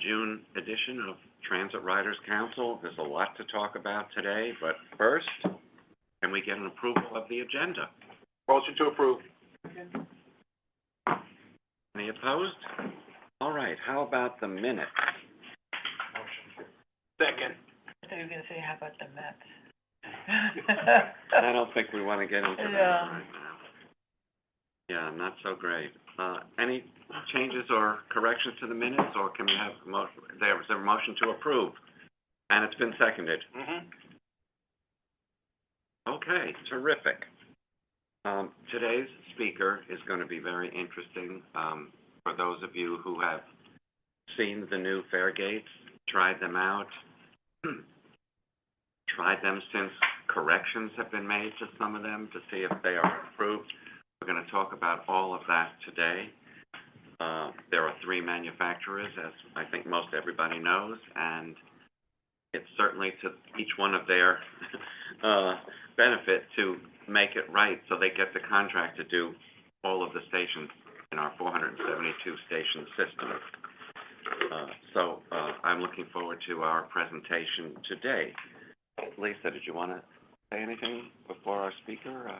June edition of Transit Riders Council. There's a lot to talk about today, but first, can we get an approval of the agenda? Motion to approve. Any opposed? All right, how about the minutes? Motion. Second. I thought you were going to say, how about the Mets? I don't think we want to get into that right now. Yeah, not so great. Any changes or corrections to the minutes, or can we have a motion? There's a motion to approve, and it's been seconded. Okay, terrific. Today's speaker is going to be very interesting. For those of you who have seen the new fare gates, tried them out, tried them since corrections have been made to some of them to see if they are improved. We're going to talk about all of that today. There are 3 manufacturers, as I think most everybody knows, and it's certainly to each one of their benefit to make it right so they get the contract to do all of the stations in our 472 station system. So I'm looking forward to our presentation today. Lisa, did you want to say anything before our speaker?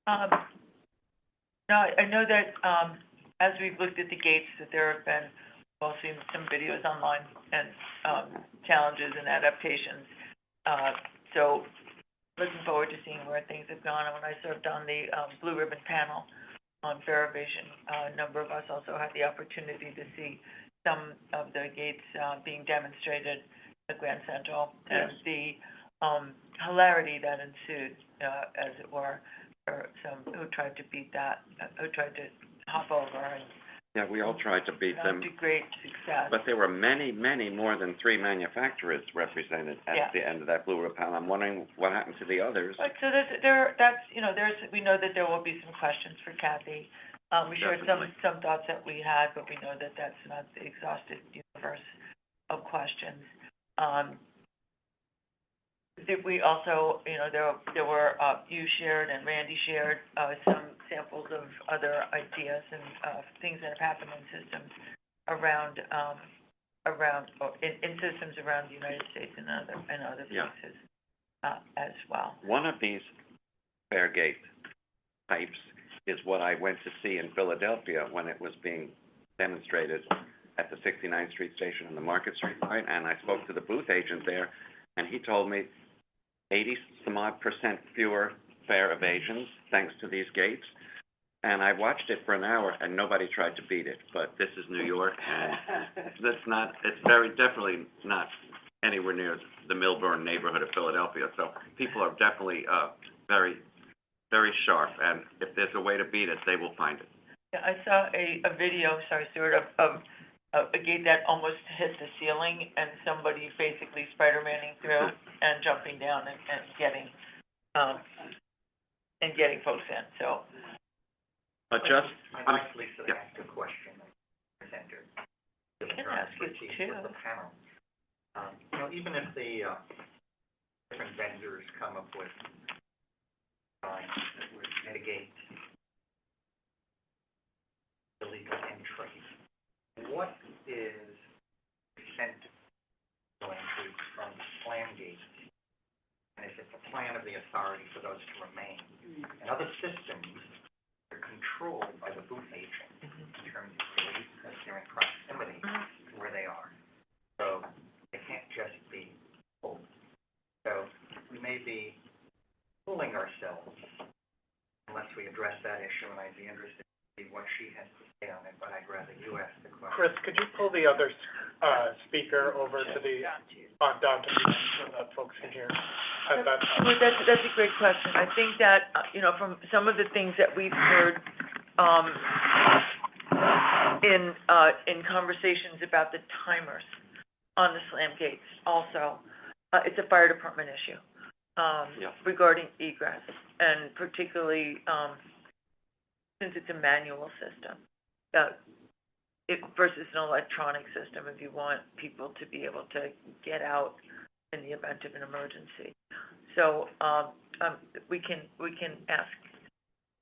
No, I know that as we've looked at the gates, that there have been, we've seen some videos online and challenges and adaptations. So looking forward to seeing where things have gone. And when I served on the Blue Ribbon panel on FareVision, a number of us also had the opportunity to see some of the gates being demonstrated at Grand Central, and the hilarity that ensued, as it were, for some who tried to beat that, who tried to hop over. And yeah, we all tried to beat them. To great success. But there were many, many more than 3 manufacturers represented at the end of that Blue Ribbon panel. I'm wondering what happened to the others. Right, so we know that there will be some questions for Kathy. We shared some thoughts that we had, but we know that that's not the exhaustive universe of questions. We also, there were, you shared and Randy shared some samples of other ideas and things that have happened in systems around in systems around the United States and other places as well. One of these fare gate types is what I went to see in Philadelphia when it was being demonstrated at the 69th Street station on the Market Street line, and I spoke to the booth agent there, and he told me 80-some-odd% fewer fare evasions thanks to these gates. And I watched it for an hour, and nobody tried to beat it. But this is New York, and it's very definitely not anywhere near the Millburn neighborhood of Philadelphia. So people are definitely very, very sharp, and if there's a way to beat it, they will find it. Yeah, I saw a video, sorry, Stuart, of a gate that almost hit the ceiling, and somebody basically Spider-Manning through and jumping down and getting folks in. So, but just I'd like Lisa to ask a question, presenter. I can ask you too. The panel. Even if the different vendors come up with that would mitigate illegal entry, what is percent going to from slam gates, and if it's a plan of the authority for those to remain? And other systems are controlled by the booth agent in terms of release because they're in proximity to where they are. So they can't just be pulled. So we may be fooling ourselves unless we address that issue, and I'd be interested to see what she has to say on it, but I'd rather you ask the question. Chris, could you pull the other speaker over to the down to the end so that folks can hear? That's a great question. I think that from some of the things that we've heard in conversations about the timers on the slam gates, also it's a fire department issue regarding egress, and particularly since it's a manual system versus an electronic system. If you want people to be able to get out in the event of an emergency, so we can ask.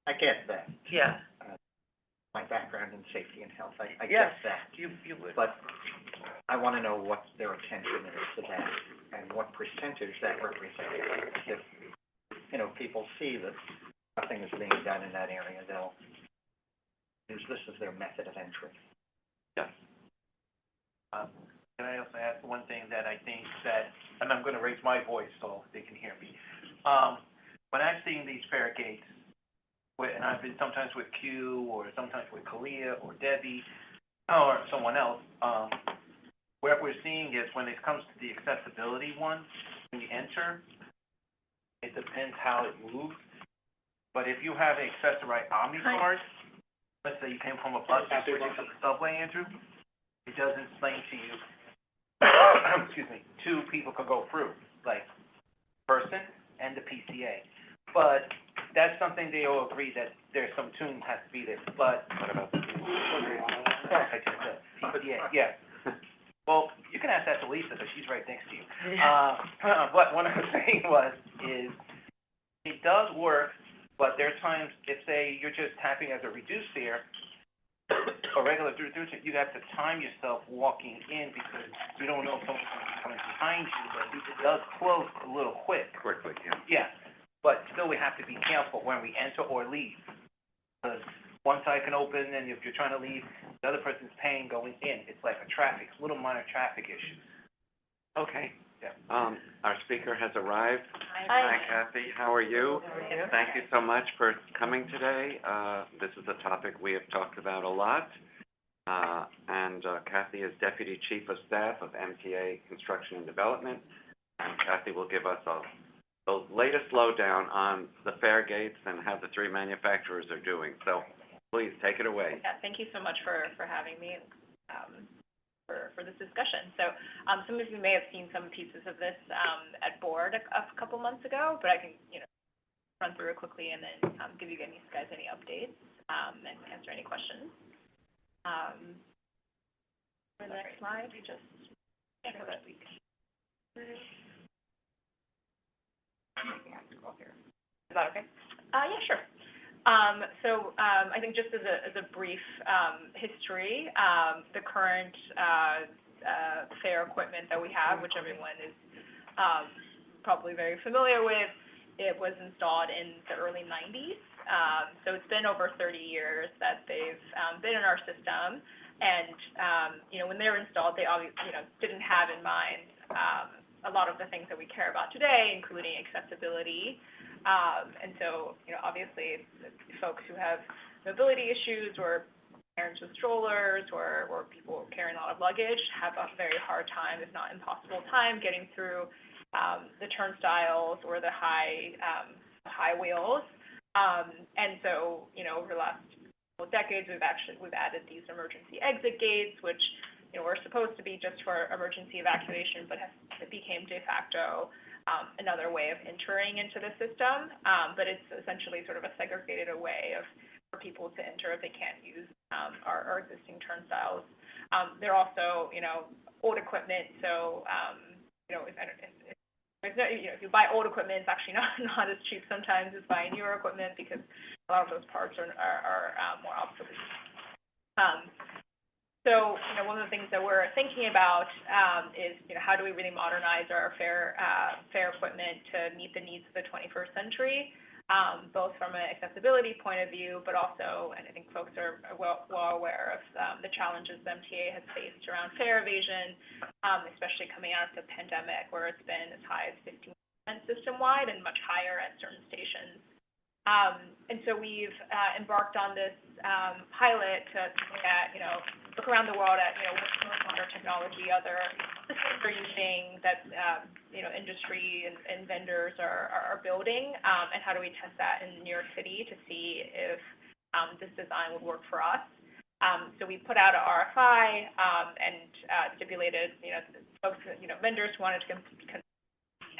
I get that. Yeah. My background in safety and health, I yes, get that. You would. But I want to know what their attention is to that and what percentage that represents. If, people see that nothing is being done in that area, they'll use this as their method of entry. Yes. Can I also add one thing that I think that, and I'm going to raise my voice so they can hear me. When I've seen these fair gates, and I've been sometimes with Q or sometimes with Kalia or Debbie or someone else, what we're seeing is when it comes to the accessibility one, when you enter, it depends how it moves. But if you have an accessorized Omni card, let's say you came from a bus and switching to the subway, Andrew, it does explain to you, excuse me, two people could go through, like person and the PCA. But that's something they all agree that there's some tune has to be there. But what about the PCA? Yeah. Well, you can ask that to Lisa because she's right next to you. But what I was saying is it does work, but there are times if say you're just tapping as a reduced fare, a regular reduced, you have to time yourself walking in because you don't know if someone's going to be coming behind you, but it does close a little quickly, yeah. Yeah, but still we have to be careful when we enter or leave because one side can open and if you're trying to leave, the other person's paying going in. It's like a little minor traffic issue. Okay. Yeah. Our speaker has arrived. Hi. Kathy. How are you? Thank you so much for coming today. This is a topic we have talked about a lot. And Kathy is Deputy Chief of Staff of MTA Construction and Development. And Kathy will give us the latest lowdown on the fare gates and how the three manufacturers are doing. So please take it away. Yeah, thank you so much for having me for this discussion. So some of you may have seen some pieces of this at board a couple months ago, but I can run through it quickly and then give you guys any updates and answer any questions. For the next slide, just share that we can. Is that okay? Yeah, sure. So I think just as a brief history, the current fare equipment that we have, which everyone is probably very familiar with, it was installed in the early 90s. So it's been over 30 years that they've been in our system. And, when they were installed, they obviously, didn't have in mind a lot of the things that we care about today, including accessibility. And so, obviously, folks who have mobility issues or parents with strollers or people carrying a lot of luggage have a very hard time, if not impossible time, getting through the turnstiles or the high wheels. And so, over the last couple of decades, we've added these emergency exit gates, which were supposed to be just for emergency evacuation, but it became de facto another way of entering into the system. But it's essentially sort of a segregated way for people to enter if they can't use our existing turnstiles. They're also, old equipment, so if you buy old equipment, it's actually not as cheap sometimes as buying newer equipment because a lot of those parts are more obsolete. So, one of the things that we're thinking about is, how do we really modernize our fare equipment to meet the needs of the 21st century, both from an accessibility point of view, but also, and I think folks are well aware of the challenges the MTA has faced around fare evasion, especially coming out of the pandemic, where it's been as high as 15% system-wide and much higher at certain stations. And so we've embarked on this pilot to look around the world at, what modern technology other systems are using that, industry and vendors are building, and how do we test that in New York City to see if this design would work for us. So we put out an RFI and stipulated, folks, vendors who wanted to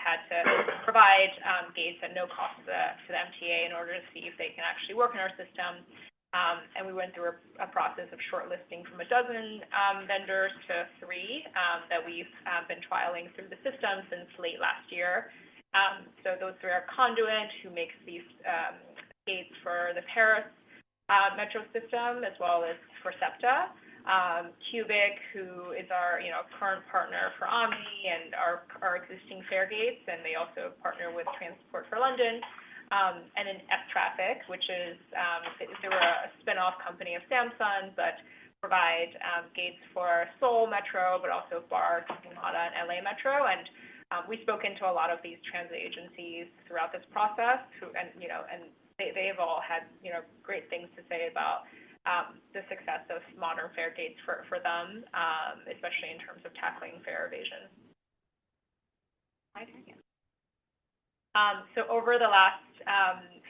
had to provide gates at no cost to the MTA in order to see if they can actually work in our system. And we went through a process of shortlisting from a dozen vendors to 3 that we've been trialing through the system since late last year. So those 3 are Conduit, who makes these gates for the Paris metro system, as well as for SEPTA. Cubic, who is our, current partner for Omni and our existing fare gates, and they also partner with Transport for London, and then F-Traffic, which is, they were a spin-off company of Samsung, but provide gates for Seoul Metro, but also for Canada and LA Metro. And we've spoken to a lot of these transit agencies throughout this process, and they've all had, great things to say about the success of modern fare gates for them, especially in terms of tackling fare evasion. So over the last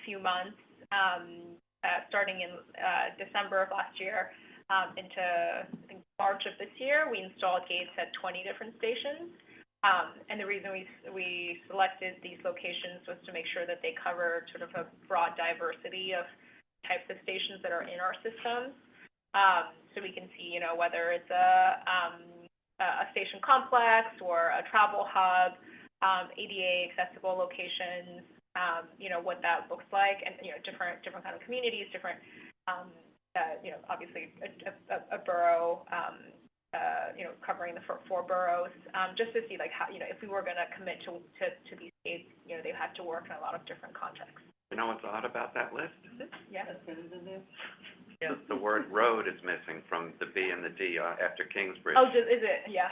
few months, starting in December of last year into, I think, March of this year, we installed gates at 20 different stations. And the reason we selected these locations was to make sure that they covered sort of a broad diversity of types of stations that are in our systems. So we can see, whether it's a station complex or a travel hub, ADA accessible locations, what that looks like, and, different kind of communities, different, obviously a borough, covering the four boroughs, just to see, like, how, if we were going to commit to these gates, they had to work in a lot of different contexts. You know what's odd about that list? Yeah. Yeah. The word road is missing from the B and the D after Kingsbridge. Oh, is it? Yeah.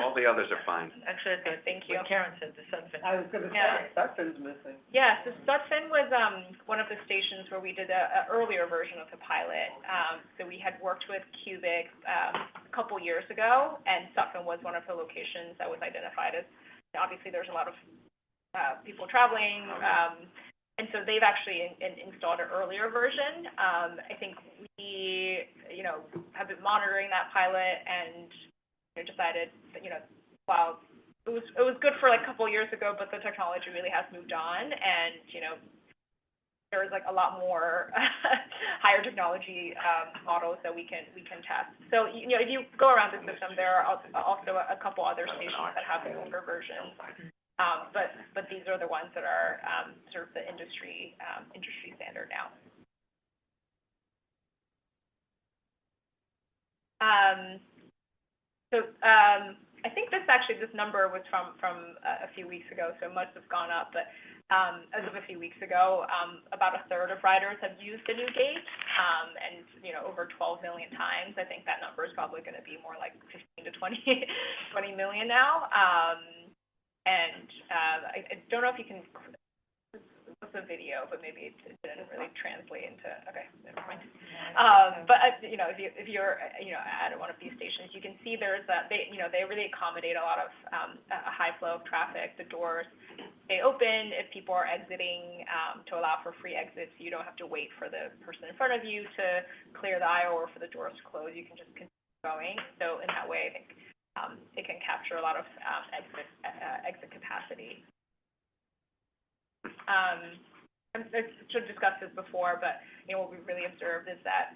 All the others are fine. Actually, I thought, Thank you. what Karen said, the Sutphin. I was gonna Yeah. say, Sutphin's missing. Yeah, so Sutphin was one of the stations where we did a earlier version of the pilot. So we had worked with Cubic a couple years ago, and Sutphin was one of the locations that was identified as, obviously there's a lot of people traveling, and so they've actually installed an earlier version. I think we, have been monitoring that pilot and decided that, while it was good for like a couple years ago, but the technology really has moved on, and there's like a lot more higher technology models that we can test. So if you go around the system, there are also a couple other stations that have older versions, but these are the ones that are sort of the industry standard now. I think this number was from a few weeks ago, so it must have gone up, but as of a few weeks ago, about a third of riders have used the new gate, and over 12 million times. I think that number is probably going to be more like 15 to 20 million now. And I don't know if you can. It's a video, but maybe it didn't really translate into. Okay, never mind. But if you're at one of these stations, you can see there's they really accommodate a lot of a high flow of traffic. The doors stay open if people are exiting, to allow for free exits. You don't have to wait for the person in front of you to clear the aisle or for the doors to close. You can just continue going. So in that way, I think it can capture a lot of exit capacity. I should have discussed this before, but what we really observed is that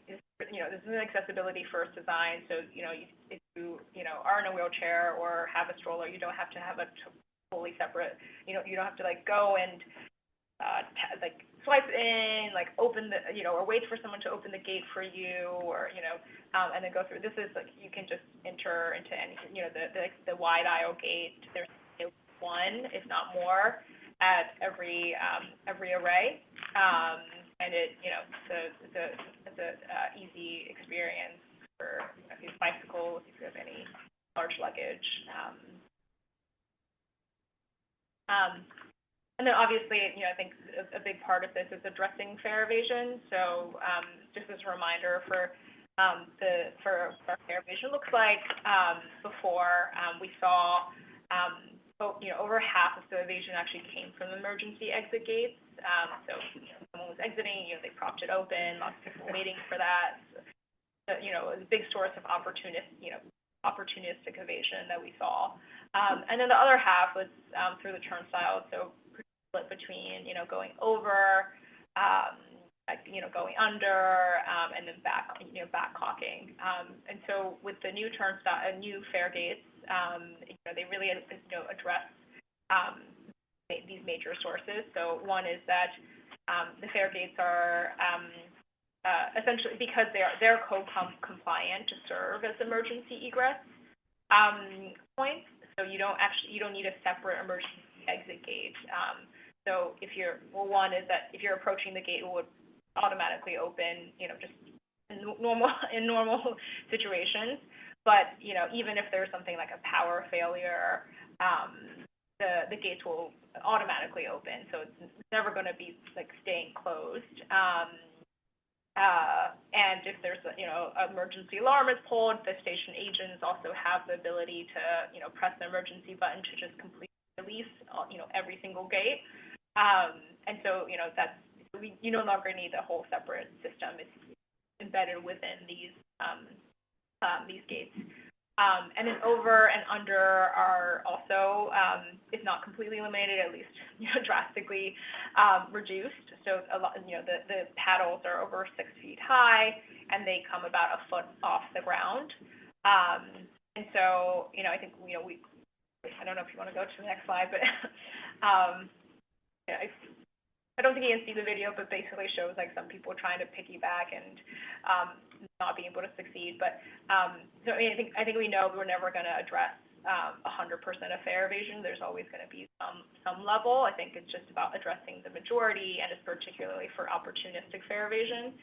this is an accessibility first design. So if you are in a wheelchair or have a stroller, you don't have to have a fully separate. You don't have to like go and swipe in, like open the or wait for someone to open the gate for you, or and then go through. This is like you can just enter into any the wide aisle gate. There's one, if not more, at every array, and it's a easy experience for if you have bicycles, if you have any large luggage. And then obviously, I think a big part of this is addressing fare evasion. So just as a reminder for what fare evasion looks like, before we saw over half of the evasion actually came from emergency exit gates. So someone was exiting, they propped it open, lots of people waiting for that. So, it was a big source of opportunistic evasion that we saw. And then the other half was through the turnstile, so split between going over, going under, and then back cocking. And so with the new turnstile, new fare gates, they really address these major sources. So one is that the fare gates are essentially because they're code compliant to serve as emergency egress points. So you don't need a separate emergency exit gate. So one is that if you're approaching the gate, it would automatically open, just in normal situations. But, even if there's something like a power failure, the gates will automatically open. So it's never going to be like staying closed. And if there's an emergency alarm is pulled, the station agents also have the ability to, press the emergency button to just completely release, every single gate. And so, you no longer need a whole separate system. It's embedded within these gates. And then over and under are also, if not completely eliminated, at least, drastically reduced. So a lot, the paddles are over 6 feet high, and they come about a foot off the ground. And so, I think, I don't know if you want to go to the next slide, but I don't think you can see the video, but basically shows like some people trying to piggyback and not being able to succeed. But so I think we know we're never going to address 100% of fare evasion. There's always going to be some level. I think it's just about addressing the majority, and it's particularly for opportunistic fare evasion.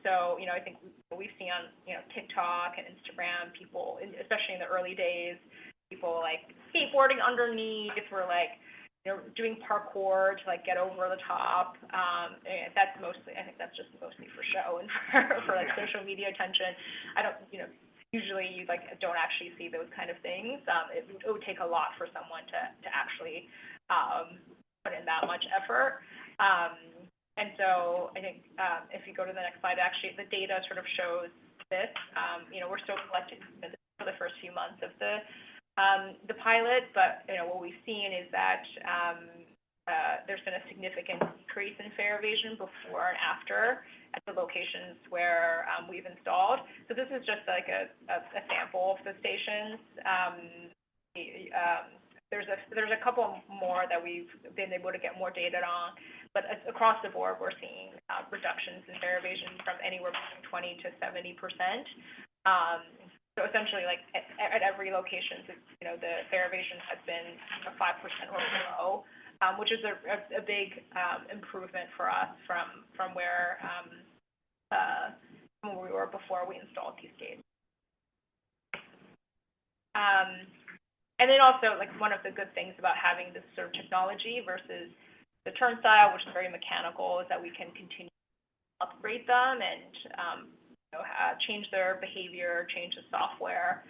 So I think we've seen on TikTok and Instagram, people, especially in the early days, people like skateboarding underneath, or like doing parkour to like get over the top. And I think that's just mostly for show and for like social media attention. I don't, usually you like don't actually see those kind of things. It would take a lot for someone to actually put in that much effort. And so I think if you go to the next slide, actually the data sort of shows this. We're still collecting for the first few months of the pilot, but what we've seen is that there's been a significant decrease in fare evasion before and after at the locations where we've installed. So this is just like a sample of the stations. There's a couple more that we've been able to get more data on, but across the board we're seeing reductions in fare evasion from anywhere between 20 to 70%. So essentially, like at every location, the fare evasion has been 5% or below, which is a big improvement for us from where we were before we installed these gates. And then also, like one of the good things about having this sort of technology versus the turnstile, which is very mechanical, is that we can continue to upgrade them and change their behavior, change the software.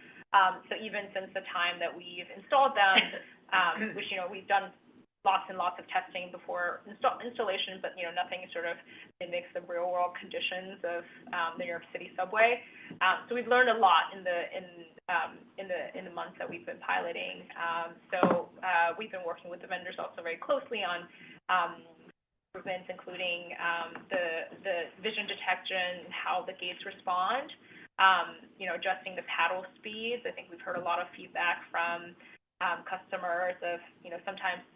So even since the time that we've installed them, which, we've done lots and lots of testing before installation, but, nothing sort of mimics the real world conditions of the New York City subway. So we've learned a lot in the months that we've been piloting. So we've been working with the vendors also very closely on improvements, including the vision detection, how the gates respond, adjusting the paddle speeds. I think we've heard a lot of feedback from customers of, sometimes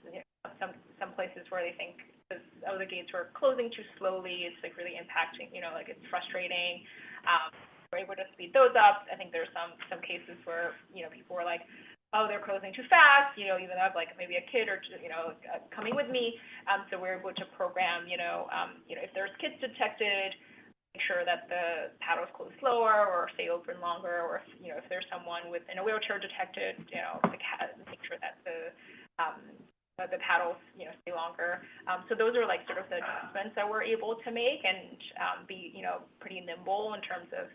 some places where they think the gates were closing too slowly. It's like really impacting, like it's frustrating. We're able to speed those up. I think there's some cases where, people were like, oh, they're closing too fast, even though I have like maybe a kid or, coming with me. So we're able to program, if there's kids detected, make sure that the paddles close slower or stay open longer, or if there's someone in a wheelchair detected, make sure that the paddles, stay longer. So those are like sort of the adjustments that we're able to make and be, pretty nimble in terms of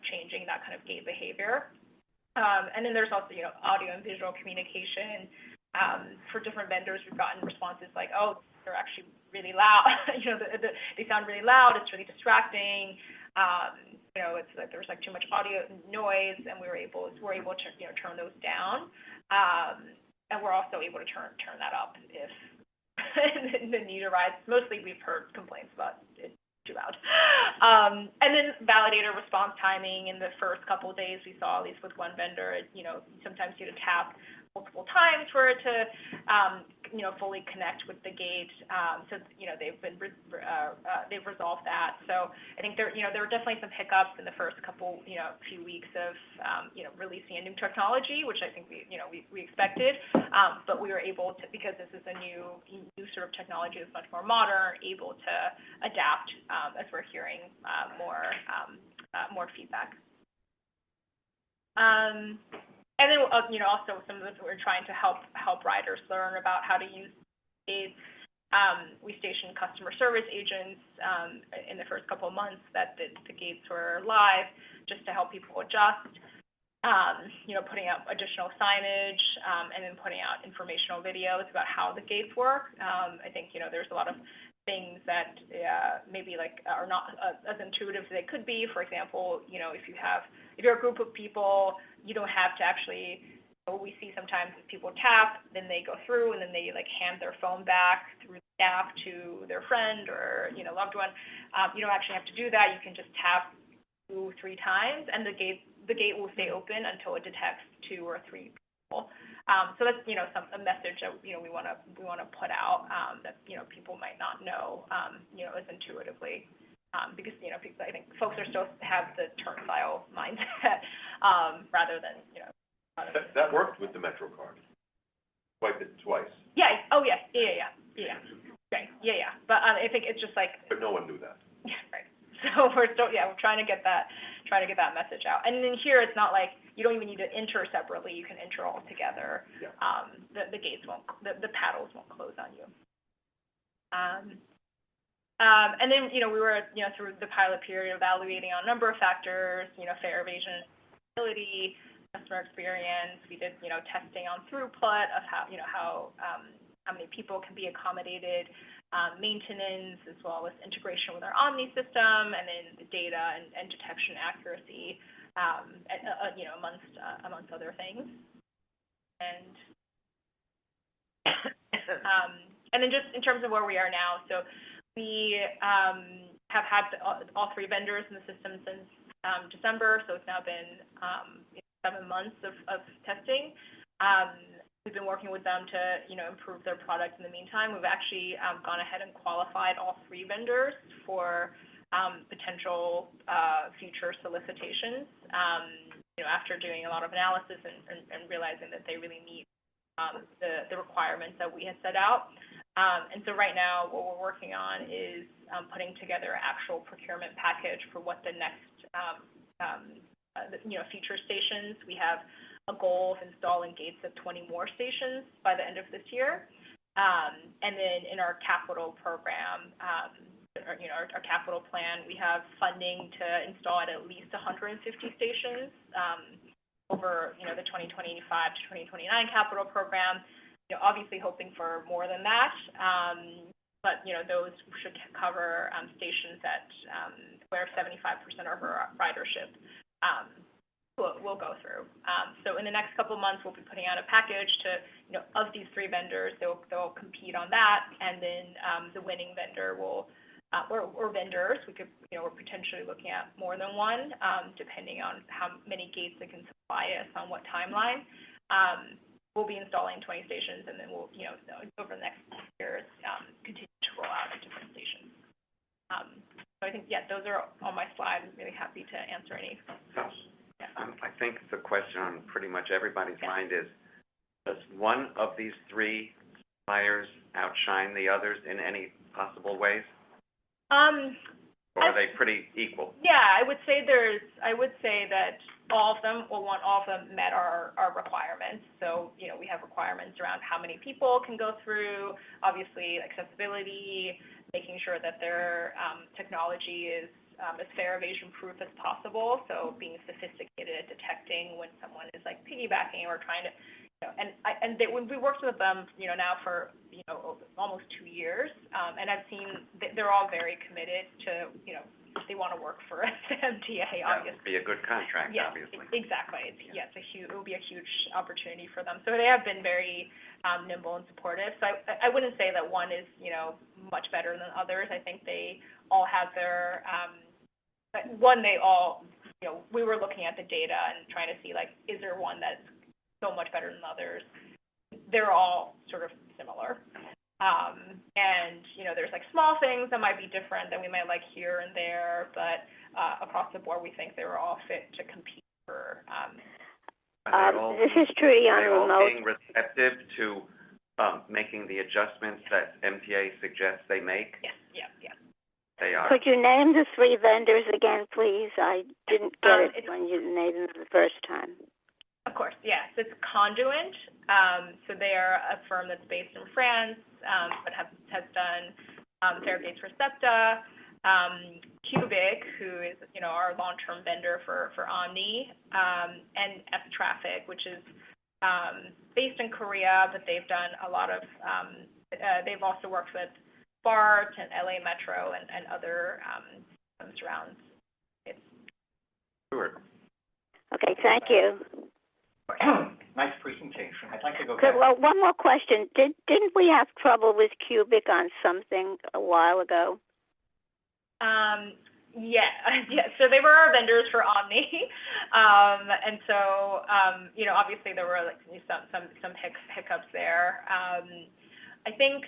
changing that kind of gate behavior. And then there's also, audio and visual communication. For different vendors, we've gotten responses like, oh, they're actually really loud. They sound really loud. It's really distracting. It's like there's like too much audio noise, and we're able to, turn those down. And we're also able to turn that up if the need arises. Mostly we've heard complaints about it too loud. And then validator response timing. In the first couple of days, we saw, at least with one vendor, sometimes you had to tap multiple times for it to fully connect with the gate. So, they've resolved that. So I think there were definitely some hiccups in the first few weeks of, releasing a new technology, which I think we expected. But we were able to, because this is a new sort of technology that's much more modern, able to adapt, as we're hearing, more feedback. And then, also some of this, we're trying to help riders learn about how to use gates. We stationed customer service agents in the first couple of months that the gates were live, just to help people adjust. Putting out additional signage, and then putting out informational videos about how the gates work. I think, there's a lot of things that maybe are not as intuitive as they could be. For example, if you're a group of people, you don't have to actually, what we see sometimes is people tap, then they go through, and then they hand their phone back through the staff to their friend or, loved one. You don't actually have to do that. You can just tap 2-3 times, and the gate will stay open until it detects 2 or 3 people. So that's, a message that, we want to put out, that, people might not know, as intuitively. Because, people, I think folks are still have the turnstile mindset, rather than, That worked with the Metro card. Swiped it twice. Yeah, oh, yeah. Right, yeah. But, I think it's just But no one knew that. Yeah, right. So we're still, we're trying to get that message out. And then here, it's not like you don't even need to enter separately. You can enter all together. Yeah. The gates won't, the paddles won't close on you. And then, we were, through the pilot period, evaluating on a number of factors, fare evasion, ability, customer experience. We did, testing on throughput of how many people can be accommodated, maintenance, as well as integration with our Omni system, and then the data and detection accuracy, amongst other things. And and then just in terms of where we are now, so we have had all 3 vendors in the system since December, so it's now been 7 months of testing. We've been working with them to, improve their product in the meantime. We've actually gone ahead and qualified all 3 vendors for potential future solicitations, after doing a lot of analysis and realizing that they really meet the requirements that we had set out. And so right now, what we're working on is putting together an actual procurement package for what the next, future stations. We have a goal of installing gates at 20 more stations by the end of this year. And then in our capital program, our capital plan, we have funding to install at least 150 stations over, the 2025 to 2029 capital program. Obviously hoping for more than that. But, those should cover stations that where 75% of our ridership will go through. So in the next couple of months, we'll be putting out a package to, of these 3 vendors, they'll compete on that, and then the winning vendor will, or vendors, we could, we're potentially looking at more than one, depending on how many gates they can supply us on what timeline. We'll be installing 20 stations, and then we'll, over the next years, continue to roll out at different stations. So I think, those are all my slides. I'm really happy to answer any. I think the question on pretty much everybody's mind is, does one of these 3 suppliers outshine the others in any possible ways? Or are they pretty equal? Yeah, I would say that all of them met our requirements. So, we have requirements around how many people can go through, obviously accessibility, making sure that their technology is as fare evasion proof as possible. So being sophisticated at detecting when someone is piggybacking or trying to, when we worked with them, now for, almost 2 years, and I've seen they're all very committed to, they want to work for MTA, obviously. That would be a good contract, obviously. Exactly. It will be a huge opportunity for them. So they have been very nimble and supportive. So I wouldn't say that one is, much better than others. I think they all have their, we were looking at the data and trying to see, is there one that's so much better than others? They're all sort of similar. similar. And, you know, there's like small things that might be different than we might like here and there, but, across the board, we think they were all fit to compete for, This is Trudy on Are they all remote. being receptive to, making the adjustments that MTA suggests they make? yes, yeah. They are. Could you name the 3 vendors again, please? I didn't get it it's- when you named them the first time. Of course, yes. It's Conduent. So they are a firm that's based in France, but has done fare gates for SEPTA. Cubic, who is, you know, our long-term vendor for Omni, and F-Traffic, which is based in Korea, but they've done a lot of, they've also worked with BART and LA Metro and other surrounds. Sure. Okay, thank you. Nice presentation. I'd like to go Good, back. well, one more question. Didn't we have trouble with Cubic on something a while ago? Yeah, so they were our vendors for Omni. And so, you know, obviously there were like some hiccups there. I think,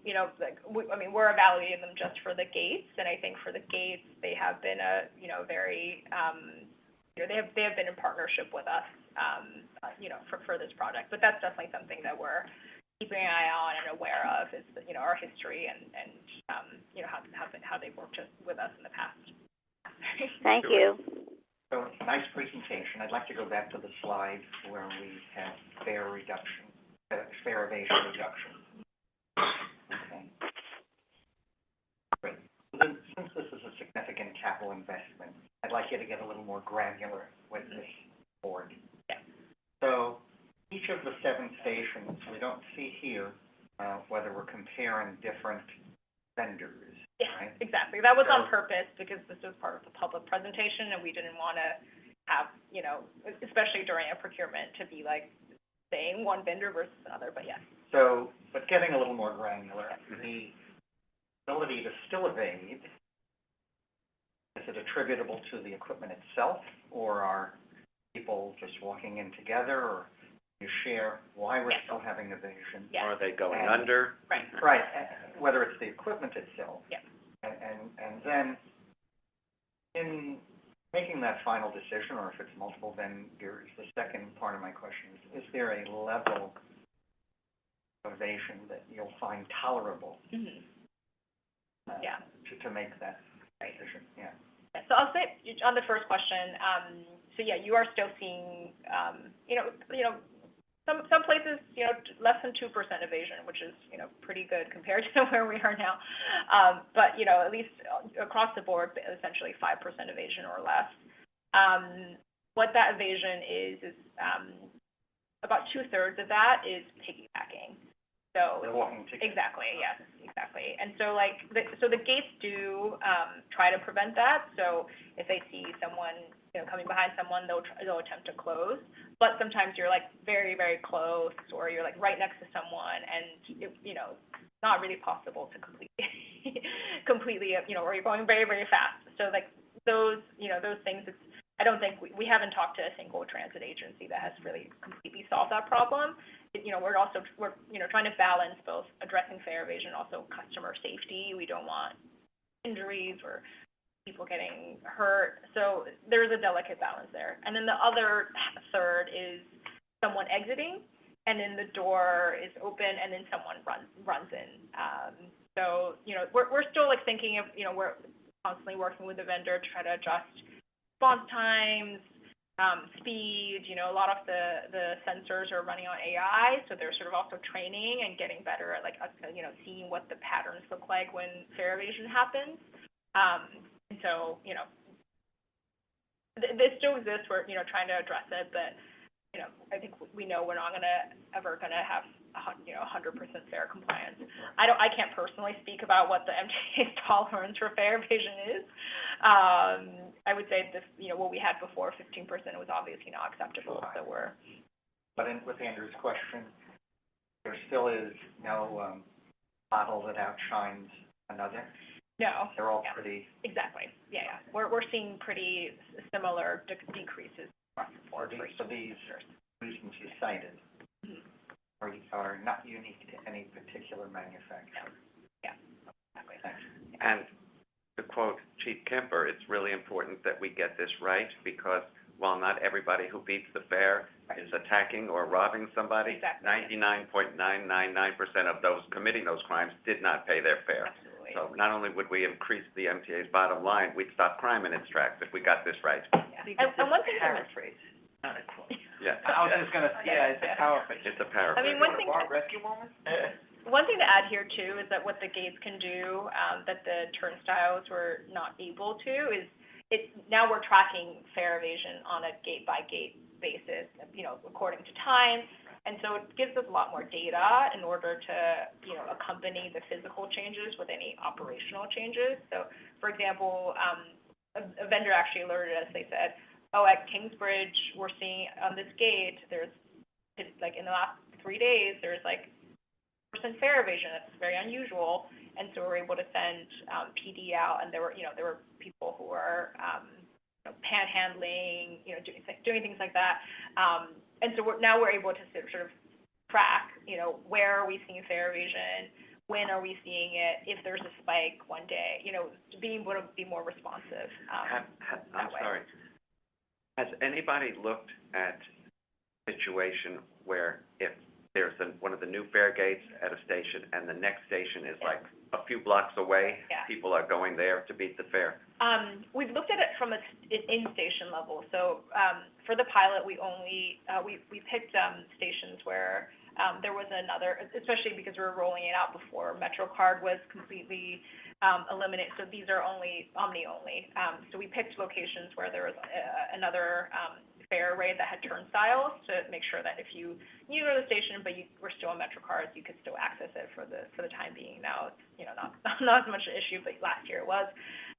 you know, like, we're evaluating them just for the gates, and I think for the gates, they have been you know, very, you know, they have been in partnership with us, you know, for this product. But that's definitely something that we're keeping an eye on and aware of, is, you know, our history and you know, how they've worked with us in the past. Thank you. So, nice presentation. I'd like to go back to the slide where we have fare reduction, fare evasion reduction. Okay. Great. Since this is a significant capital investment, I'd like you to get a little more granular with this board. Yeah. So, each of the 7 stations, we don't see here whether we're comparing different vendors, Yeah, right? exactly. That was on So- purpose because this was part of the public presentation, and we didn't want to have, you know, especially during a procurement, to be like saying one vendor versus another. But yes. So, but getting a little more granular, the ability to still evade, is it attributable to the equipment itself, or are people just walking in together, or you share why we're Yeah. still having evasion? Yeah. Are they going under? Right. Right, whether it's the equipment itself. Yeah. And then, in making that final decision, or if it's multiple vendors, the second part of my question is there a level of evasion that you'll find tolerable? Mm-hmm. Yeah. To make that decision, yeah. So I'll say on the first question, so yeah, you are still seeing, you know, some places, you know, less than 2% evasion, which is, you know, pretty good compared to where we are now. But, you know, at least across the board, essentially 5% evasion or less. What that evasion is about 2/3 of that is piggybacking. So They're walking together. exactly, yes, exactly. And so like, the gates do try to prevent that. So if they see someone, you know, coming behind someone, they'll attempt to close. But sometimes you're like very, very close, or you're like right next to someone, and it, you know, it's not really possible to completely, you know, or you're going very, very fast. So like those, you know, those things, I don't think we haven't talked to a single transit agency that has really completely solved that problem. You know, we're you know, trying to balance both addressing fare evasion and also customer safety. We don't want injuries or people getting hurt. So there's a delicate balance there. And then the other third is someone exiting, and then the door is open, and then someone runs in. So, you know, we're still like thinking of, you know, we're constantly working with the vendor to try to adjust response times, speed. You know, a lot of the sensors are running on AI, so they're sort of also training and getting better at like, you know, seeing what the patterns look like when fare evasion happens. And so, you know, this still exists. We're, you know, trying to address it, but, you know, I think we know we're not ever gonna have 100% fare compliance. I can't personally speak about what the MTA's tolerance for fare evasion is. I would say this, you know, what we had before, 15%, was obviously not acceptable. So we're. But with Andrew's question, there still is no model that outshines another. No. They're all pretty. Exactly. Yeah. We're seeing pretty similar decreases across the board. For these reasons you cited. Mm-hmm. are not unique to any particular manufacturer. Exactly. Thanks. And to quote Chief Kemper, it's really important that we get this right, because while not everybody who beats the fair is attacking or robbing somebody, Exactly. 99.999% of those committing those crimes did not pay their fare. Absolutely. So not only would we increase the MTA's bottom line, we'd stop crime in its tracks if we got this right. Yeah. And one thing to Paraphrase, not a quote. Yeah. I was just gonna, it's a paraphrase. It's a paraphrase. I mean, one thing, Rescue woman? one thing to add here too is that what the gates can do, that the turnstiles were not able to, is now we're tracking fare evasion on a gate by gate basis, according to time. And so it gives us a lot more data in order to, accompany the physical changes with any operational changes. So, for example, a vendor actually alerted us. They said, at Kingsbridge, we're seeing on this gate, it's like in the last 3 days, there's like % fare evasion. That's very unusual. And so we're able to send PD out, and there were people who were panhandling, doing things like that. And so now we're able to sort of track, where are we seeing fare evasion, when are we seeing it, if there's a spike one day, being able to be more responsive. I'm sorry. Has anybody looked at a situation where if there's one of the new fare gates at a station and the next station is like a few blocks away, people are going there to beat the fare? We've looked at it from an in-station level. So for the pilot, we picked stations where there was another, especially because we were rolling it out before MetroCard was completely eliminated. So these are only Omni only. So we picked locations where there was another fare array that had turnstiles to make sure that if you knew the station but you were still on MetroCards, you could still access it for the time being. Now it's not as much an issue, but last year it was.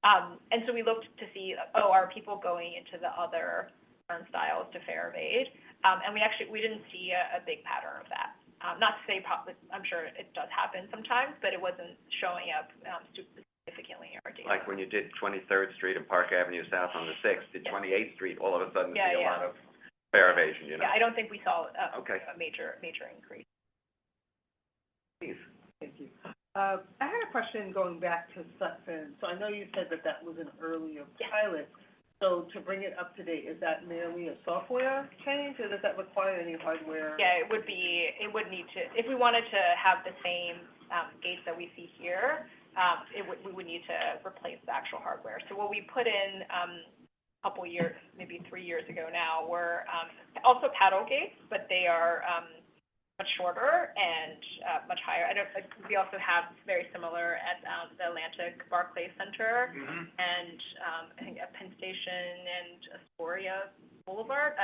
And so we looked to see, are people going into the other turnstiles to fare evade? And we didn't see a big pattern of that. Not to say I'm sure it does happen sometimes, but it wasn't showing up significantly in our data. Like when you did 23rd Street and Park Avenue South on the 6th, did 28th Street all of a sudden see a lot of fare evasion, Yeah, I don't think we saw a major increase. Please. Thank you. I had a question going back to Sutphen. So I know you said that was an earlier pilot. So to bring it up to date, is that merely a software change, or does that require any hardware? Yeah, it would need to, if we wanted to have the same gates that we see here, we would need to replace the actual hardware. So what we put in a couple years, maybe 3 years ago now, were also paddle gates, but they are much shorter and much higher. We also have very similar at the Atlantic Barclays Center, and I think at Penn Station and Astoria Boulevard.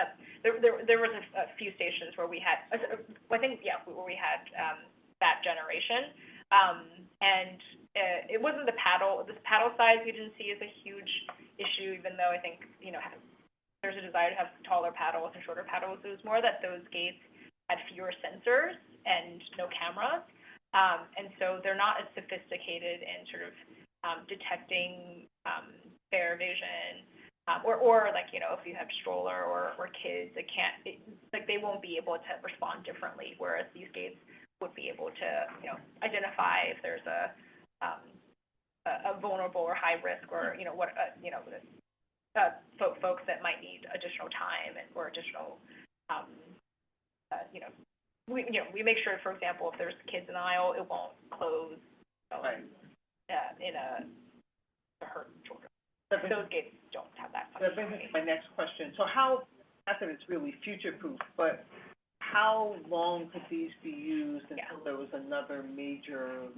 There was a few stations where we had, where we had that generation, and it wasn't the paddle size we didn't see as a huge issue, even though I think there's a desire to have taller paddles and shorter paddles. It was more that those gates had fewer sensors and no cameras, and so they're not as sophisticated in sort of detecting fare evasion, or like if you have stroller or kids, they won't be able to respond differently, whereas these gates would be able to identify if there's a vulnerable or high risk, or folks that might need additional time or additional we make sure, for example, if there's kids in the aisle, it won't close in a hurt children. Those gates don't have that functionality. That brings me to my next question. So not that it's really future-proof, but how long could these be used until there was another major,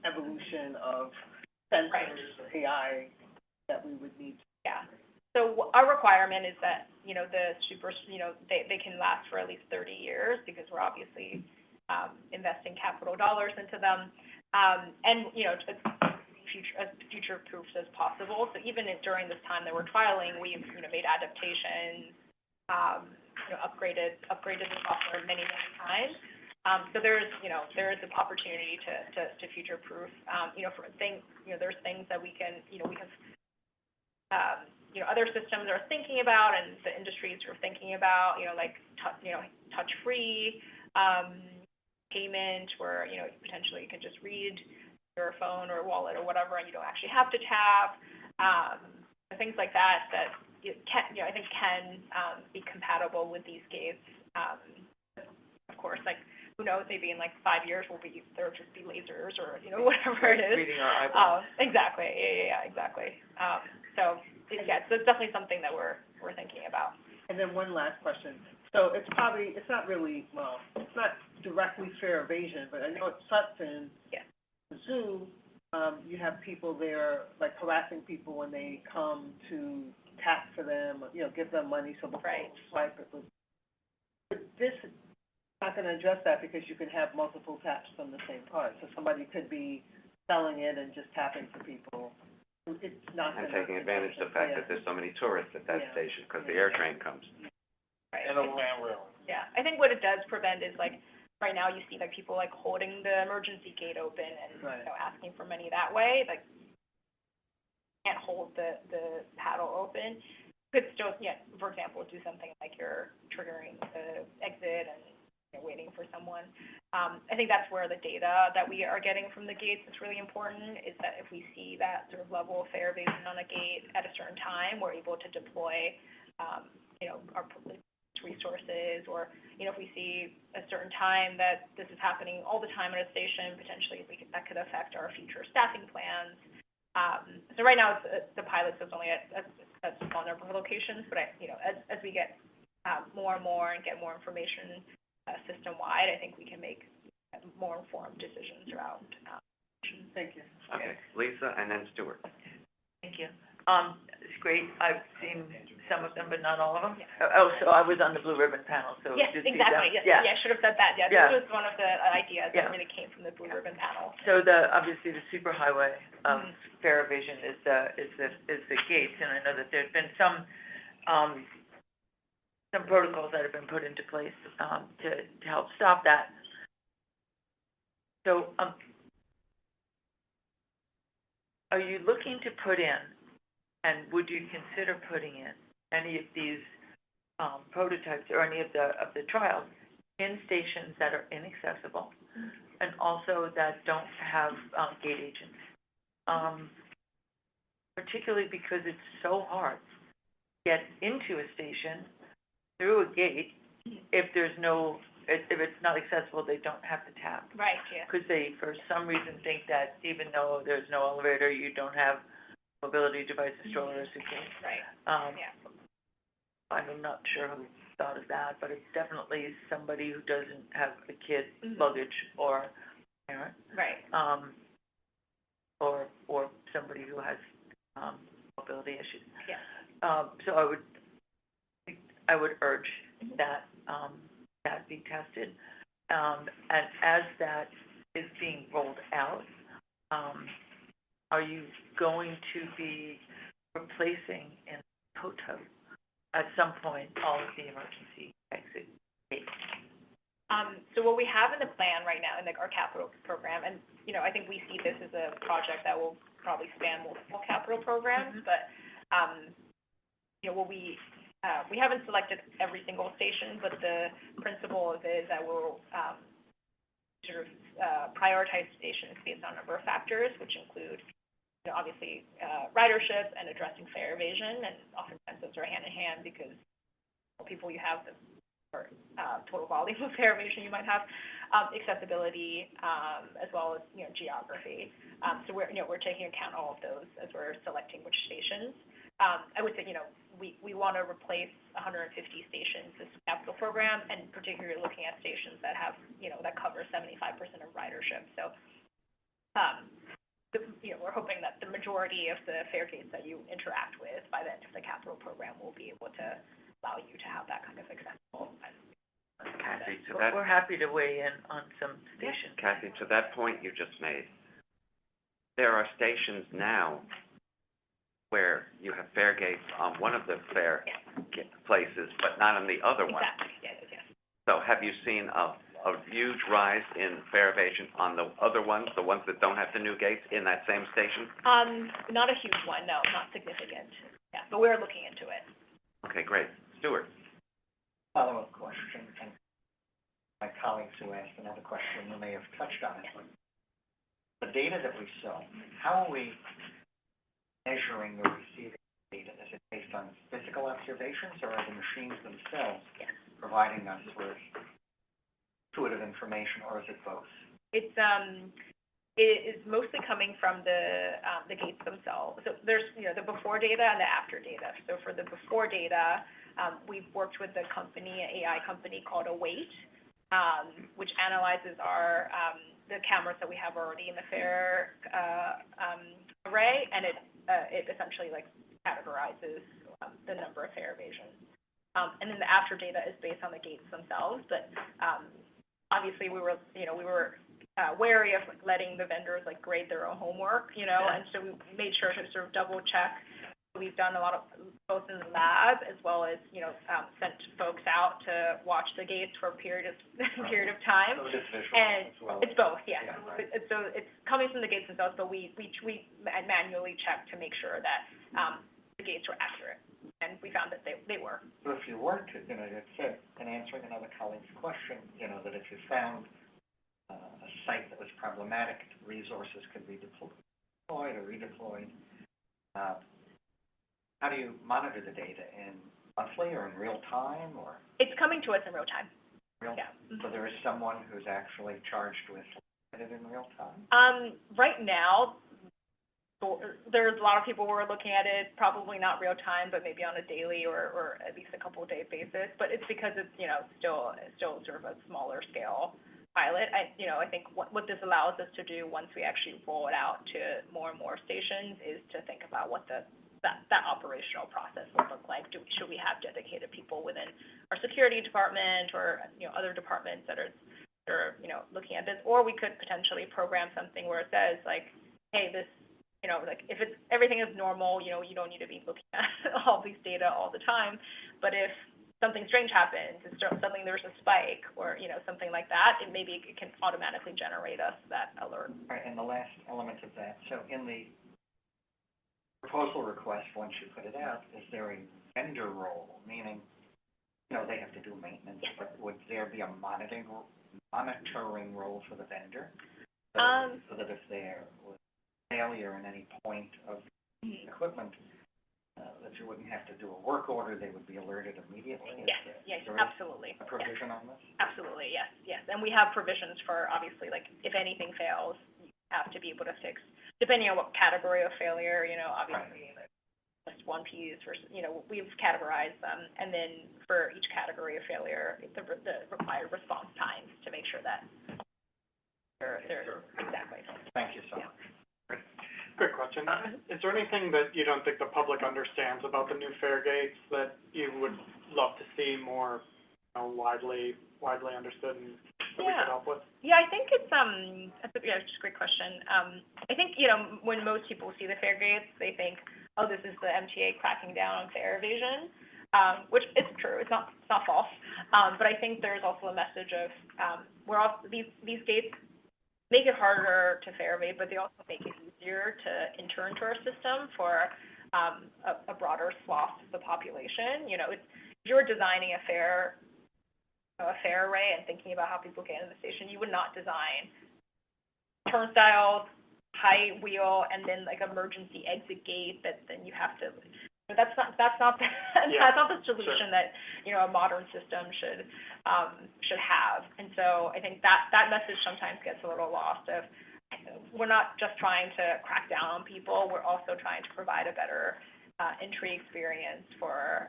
evolution of sensors or AI that we would need to? Yeah. So our requirement is that, they can last for at least 30 years, because we're obviously investing capital dollars into them, and, as future-proof as possible. So even during this time that we're trialing, we've, made adaptations, upgraded the software many times. So there is an opportunity to future-proof. For things, there's things that we can, we have, other systems are thinking about, and the industries are thinking about, like touch-free, payment where, you know, potentially you can just read your phone or wallet or whatever, and you don't actually have to tap, things like that, that you can, you know, I think can, be compatible with these gates. Of course, like, who knows, maybe in like 5 years there'll just be lasers or, you know, whatever it is. Reading our eyeballs. Exactly, yeah, exactly. So, yeah, so it's definitely something that we're thinking about. And then one last question. So it's not really, well, it's not directly fair evasion, but I know at Sutphin, Yeah. the zoo, you have people there, like harassing people when they come to tap for them, you know, give them money so before Right. they swipe it. But this is not gonna address that because you can have multiple taps from the same card. So somebody could be selling it and just tapping for people. It's not gonna. And taking advantage of the fact that there's so many tourists at that Yeah. station, because the air train comes. Right. And a land rail. Yeah, I think what it does prevent is like, right now you see like people like holding the emergency gate open and, Right. you know, asking for money that way, like, can't hold the paddle open. Could still, yeah, for example, do something like you're triggering the exit and, you know, waiting for someone. I think that's where the data that we are getting from the gates is really important, is that if we see that sort of level of fare evasion on a gate at a certain time, we're able to deploy, you know, our police resources, or, you know, if we see a certain time that this is happening all the time at a station, potentially that could affect our future staffing plans. So right now, the pilot is only at a small number of locations, but you know, as we get more and more and get more information system-wide, I think we can make more informed decisions around. Thank you. Okay, Lisa, and then Stuart. Thank you. It's great. I've seen some of them, but not all of them. Oh, so I was on the Blue Ribbon panel, so Yes, to see them. exactly, yes, yeah, I should have said that, yeah. Yeah. This was one of the ideas Yeah. that really came from the Blue Ribbon panel. So obviously the superhighway of fare evasion is the gates, and I know that there's been some protocols that have been put into place, to help stop that. So, are you looking to put in, and would you consider putting in any of these, prototypes or any of the trials in stations that are inaccessible and also that don't have, gate agents? Particularly because it's so hard to get into a station through a gate if it's not accessible, they don't have to tap. Right, yeah. Because they, for some reason, think that even though there's no elevator, you don't have mobility device, a stroller, or suitcase. Right, yeah. I'm not sure who thought of that, but it's definitely somebody who doesn't have a kid, Mhm. luggage, or parent, Right. or somebody who has, mobility issues. Yeah. So I would urge that, that be tested. And as that is being rolled out, are you going to be replacing in toto at some point all of the emergency exit gates? So what we have in the plan right now, in like our capital program, and, you know, I think we see this as a project that will probably span multiple capital programs, but, you know, what we haven't selected every single station, but the principle of it is that we'll, sort of, prioritize stations based on a number of factors, which include, you know, obviously, ridership and addressing fare evasion, and oftentimes those are hand in hand because people you have or total volume of fare evasion you might have, accessibility, as well as, you know, geography. So we're taking account all of those as we're selecting which stations. I would say, you know, we want to replace 150 stations this capital program, and particularly looking at stations that have, you know, that cover 75% of ridership. So, you know, we're hoping that the majority of the fare gates that you interact with by the end of the capital program will be able to allow you to have that kind of accessible. Kathy, to that, We're happy to weigh in on some stations. Kathy, to that point you just made, there are stations now where you have fare gates on one of the fare places, but not on the other one. Exactly, yeah. So have you seen a huge rise in fare evasion on the other ones, the ones that don't have the new gates, in that same station? Not a huge one, no, not significant. Yeah, but we're looking into it. Okay, great. Stuart? Follow-up question. my colleagues who asked another question, you may have touched on it. The data that we saw, how are we measuring or receiving data? Is it based on physical observations, or are the machines themselves providing us with intuitive information, or is it both? It is mostly coming from the gates themselves. So there's, the before data and the after data. So for the before data, we've worked with a company, an AI company called Await, which analyzes the cameras that we have already in the fair array, and it essentially categorizes the number of fare evasions. And then the after data is based on the gates themselves, but obviously we were wary of letting the vendors grade their own homework, and so we made sure to sort of double check. We've done a lot of both in the lab as well as sent folks out to watch the gates for a period of time. So it's visual And as well. it's both, yes. Yeah, right. So it's coming from the gates themselves, but we manually checked to make sure that the gates were accurate, and we found that they were. So if you were to, it said in answering another colleague's question, that if you found a site that was problematic, resources could be deployed or redeployed. How do you monitor the data, in monthly or in real time, or? It's coming to us in real time. Real? Yeah. So there is someone who's actually charged with looking at it in real time? Right now, there's a lot of people who are looking at it, probably not real time, but maybe on a daily or at least a couple of day basis. But it's because it's still sort of a smaller scale pilot. I think what this allows us to do once we actually roll it out to more and more stations is to think about what that operational process would look like. Should we have dedicated people within our security department or other departments that are looking at this, or we could potentially program something where it says hey, this if everything is normal, you don't need to be looking at all these data all the time. But if something strange happens, if suddenly there's a spike or something like that, it can automatically generate us that alert. Right, and the last element of that, so in the proposal request, once you put it out, is there a vendor role, meaning, they have to do maintenance, but would there be a monitoring role for the vendor? So that if there was failure in any point of the equipment, that you wouldn't have to do a work order, they would be alerted immediately? Yes, Is there absolutely. a provision on this? Absolutely, yes. And we have provisions for, obviously, if anything fails, you have to be able to fix, depending on what category of failure, obviously, just one piece versus, we've categorized them, and then for each category of failure, the required response times to make sure that they're exactly. Thank you so much. Quick question. Is there anything that you don't think the public understands about the new fare gates that you would love to see more widely understood and that we could help with? Yeah, I think it's that's just a great question. I think when most people see the fare gates, they think, oh, this is the MTA cracking down on fare evasion, which is true. It's not false. But I think there's also a message of these gates make it harder to fare evade, but they also make it easier to enter into our system for a broader swath of the population. If you're designing a fare array and thinking about how people get into the station, you would not design turnstiles, high wheel, and then emergency exit gate that then you have to. That's not the solution that a modern system should have. And so I think that message sometimes gets a little lost. We're not just trying to crack down on people. We're also trying to provide a better entry experience for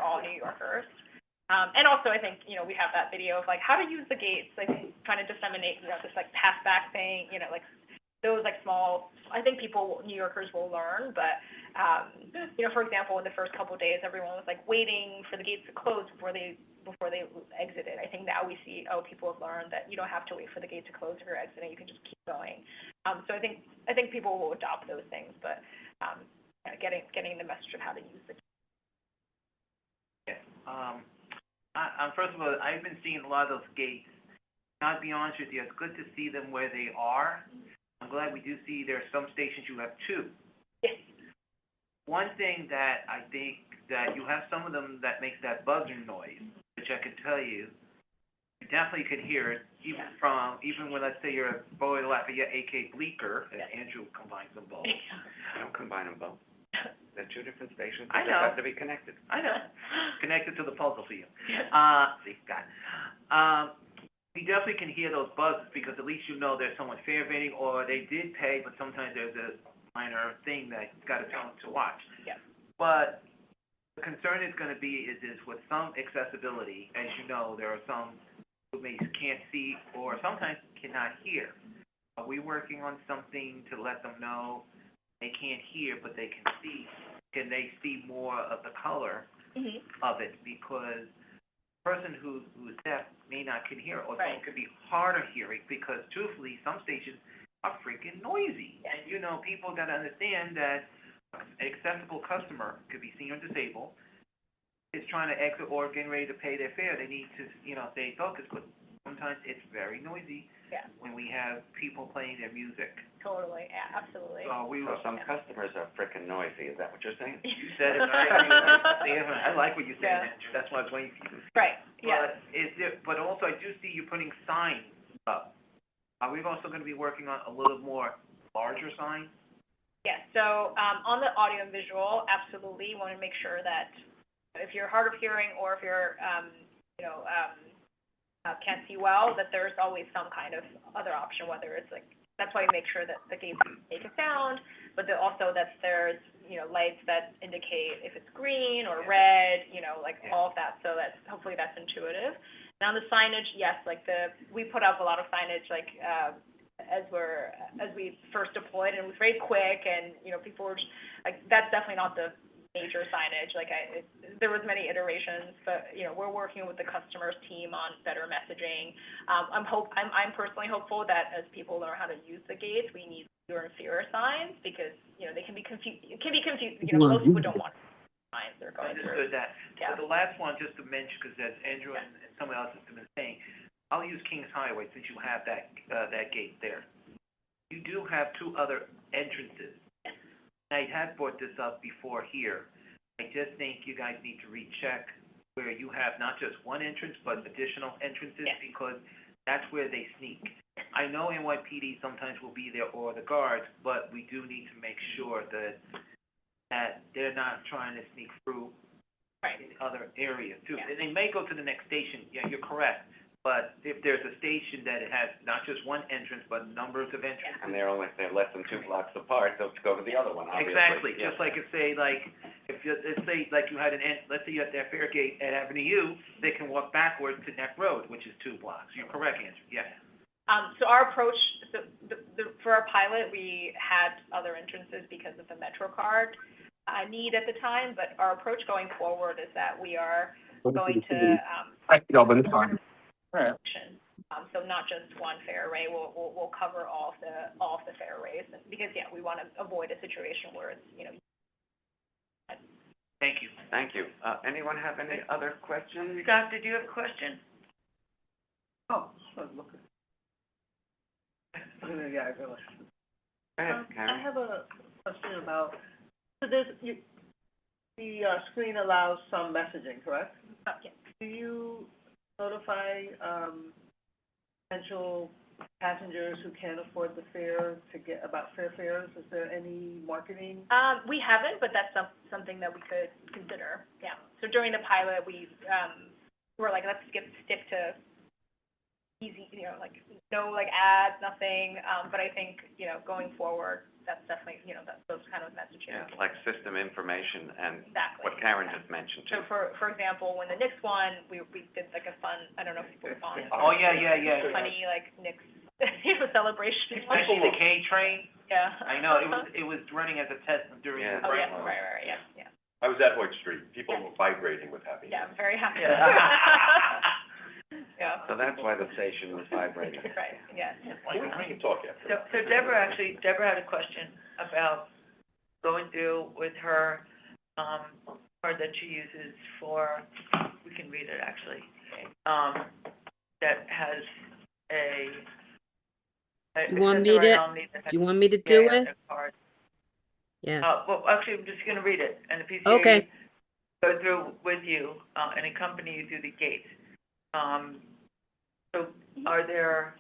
all New Yorkers. And also I think we have that video of how to use the gates, trying to disseminate this pass back thing, those small. I think New Yorkers will learn, but for example, in the first couple of days, everyone was waiting for the gates to close before they exited. I think now we see, people have learned that you don't have to wait for the gate to close if you're exiting. You can just keep going. So I think people will adopt those things, but getting the message of how to use the. First of all, I've been seeing a lot of those gates. I'll be honest with you, it's good to see them where they are. I'm glad we do see there are some stations you have two. Yes. One thing that I think that you have some of them that makes that buzzing noise, which I could tell you, definitely can hear it, even when, let's say, you're blowing off of your AK bleaker, and Andrew combines them both. I don't combine them both. They're two different stations, I they know. have to be connected. I know. Connected to the puzzle for you. See, got it. We definitely can hear those buzzes, because at least you know there's someone fair rating, or they did pay, but sometimes there's a minor thing that you gotta tell them to watch. Yeah. But the concern is gonna be is with some accessibility, as you know, there are some who maybe can't see or sometimes cannot hear. Are we working on something to let them know they can't hear, but they can see? Can they see more of the color of it? Because the person who's deaf may not can hear, or someone could be harder hearing, because truthfully, some stations are freaking noisy. Yeah. And, you know, people gotta understand that an accessible customer could be senior or disabled, is trying to exit or getting ready to pay their fare. They need to, you know, stay focused, but sometimes it's very noisy when we have people playing their music. Totally, yeah, absolutely. So So some customers are frickin' noisy, is that what you're saying? You said it, I like what you said, Andrew. That's why I was waiting for you. Right, yeah. But also, I do see you putting signs up. Are we also gonna be working on a little more larger signs? Yeah, so, on the audio and visual, absolutely, you want to make sure that if you're hard of hearing, or if you're, can't see well, that there's always some kind of other option, whether it's like, that's why you make sure that the gates make a sound, but also that there's, you know, lights that indicate if it's green or red, you know, like all of that, so that's, hopefully that's intuitive. And on the signage, yes, like we put up a lot of signage, like, as we first deployed, and it was very quick, and, you know, people were just, like, that's definitely not the major signage, like, there was many iterations, but, you know, we're working with the customer's team on better messaging. I'm personally hopeful that as people learn how to use the gates, we need fewer and fewer signs, because, you know, it can be confusing, you know, most people don't want signs that are going through. Understood that. Yeah. So the last one, just to mention, because as Andrew and someone else has been saying, I'll use Kings Highway since you have that gate there. You do have two other entrances. I had brought this up before here. I just think you guys need to recheck where you have not just one entrance, but additional entrances, because that's where they sneak. I know NYPD sometimes will be there, or the guards, but we do need to make sure that they're not trying to sneak through in other areas too. And they may go to the next station, yeah, you're correct. But if there's a station that has not just one entrance, but numbers of entrances. And they're less than 2 blocks apart, they'll go to the other one, obviously. Exactly, just like if say, like, if you, let's say, like you had let's say you had that fare gate at Avenue U, they can walk backwards to Neck Road, which is 2 blocks. You're correct, Andrew, yes. So our approach, for our pilot, we had other entrances because of the MetroCard need at the time, but our approach going forward is that we are going to, so not just one fare array, we'll cover all of the fare arrays, because, we want to avoid a situation where it's, you know. Thank you. Thank you. Anyone have any other questions? Scott, did you have a question? Oh, look. Yeah, I realize. Go ahead, Karen. I have a question about, so the screen allows some messaging, correct? Yeah. Do you notify, potential passengers who can't afford the fare to get about fare fares? Is there any marketing? We haven't, but that's something that we could consider, yeah. So during the pilot, we were like, let's stick to easy, you know, like, no, like, ads, nothing, but I think, you know, going forward, that's definitely, you know, those kind of messages. Yeah, like system information and Exactly. what Karen just mentioned too. So for example, when the Knicks won, we did like a fun, I don't know if you were on. Oh, yeah. Funny, like, Knicks, celebration. Especially the K train. Yeah. I know, it was running as a test during the Oh, break. yeah, right, yeah. I was at Hoyt Street, people were vibrating with happiness. Yeah, I'm very happy. Yeah. So that's why the station was vibrating. Right, yeah. We can talk after. So Deborah had a question about going through with her, card that she uses for, we can read it actually, that has You want me to do it? Yeah. Well, actually, I'm just gonna read it, and the PCA Okay. go through with you, and accompany you through the gates. are there,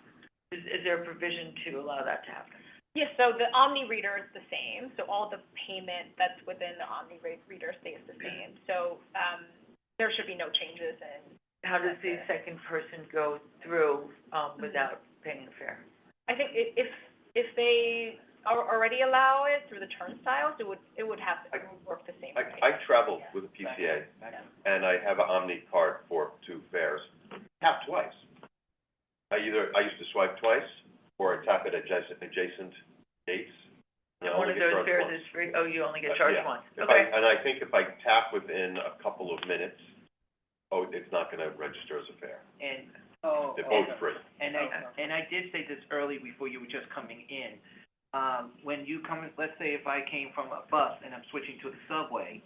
is there a provision to allow that to happen? Yes, so the Omni reader is the same, so all the payment that's within the Omni reader stays the same. So, there should be no changes in. How does the second person go through, without paying a fare? I think if they already allow it through the turnstiles, it would work the same way. I travel with a PCA, and I have an Omni card for 2 fares. Tap twice. I used to swipe twice, or I tap it at adjacent gates. And one of those fares is free, oh, you only get charged Yeah. once, If okay. and I think if I tap within a couple of minutes, it's not gonna register as a fare. And, They're both free. and I did say this early before you were just coming in. When you come, let's say if I came from a bus and I'm switching to the subway,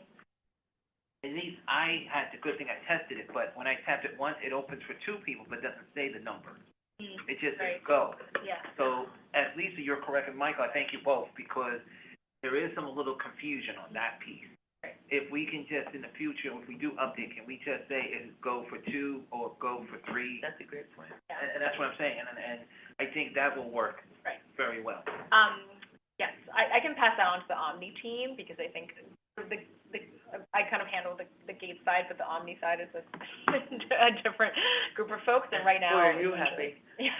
at least I had the good thing, I tested it, but when I tapped it once, it opens for 2 people, but doesn't say the number. It just says go. Yeah. So, as Lisa, you're correct, and Michael, I thank you both, because there is some little confusion on that piece. Right. If we can just, in the future, if we do update, can we just say it go for 2 or go for 3? That's a great point. Yeah. And that's what I'm saying, and I think that will work Right. very well. Yes, I can pass that on to the Omni team, because I think I kind of handle the gate side, but the Omni side is a different group of folks, and right now. Boy, are you happy? Yeah.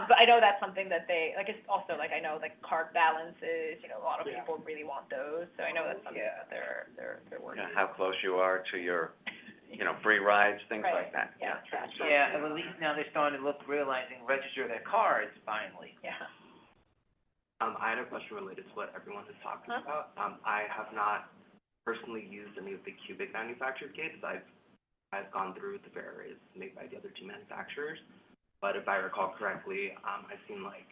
But I know that's something that they, like, it's also, like, I know, like, card balances, a lot of people really want those, so I know that's something that they're working. How close you are to your, free rides, things Right. like that. Yeah, Yeah, and at least now they're starting to register their cards finally. Yeah. I had a question related to what everyone is talking about. I have not personally used any of the cubic manufactured gates. I've gone through the fare arrays made by the other 2 manufacturers. But if I recall correctly, I've seen, like,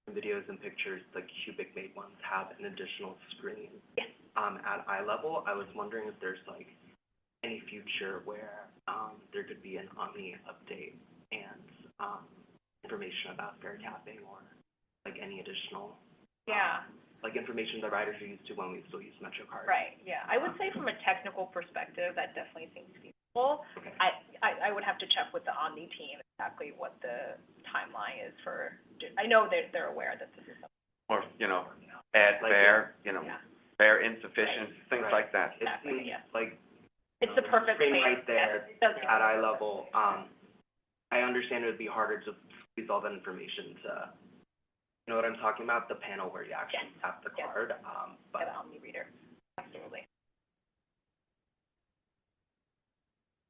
in videos and pictures, the cubic made ones have an additional screen. Yes. At eye level. I was wondering if there's, like, any future where, there could be an Omni update and, information about fare tapping or, like, any additional like information the riders are used to when we still use MetroCard. Right, yeah. I would say from a technical perspective, that definitely seems feasible. Okay. I would have to check with the Omni team exactly what the timeline is for, I know they're aware that this is something. Or, add fare, Yeah. fare insufficient, things Right. like that. It Exactly, seems yeah. like It's the perfect screen place. right there Yes, it does. at eye level. I understand it would be harder to squeeze all that information to, you know what I'm talking about, the panel where you actually tap the card, Get but an Omni reader, absolutely.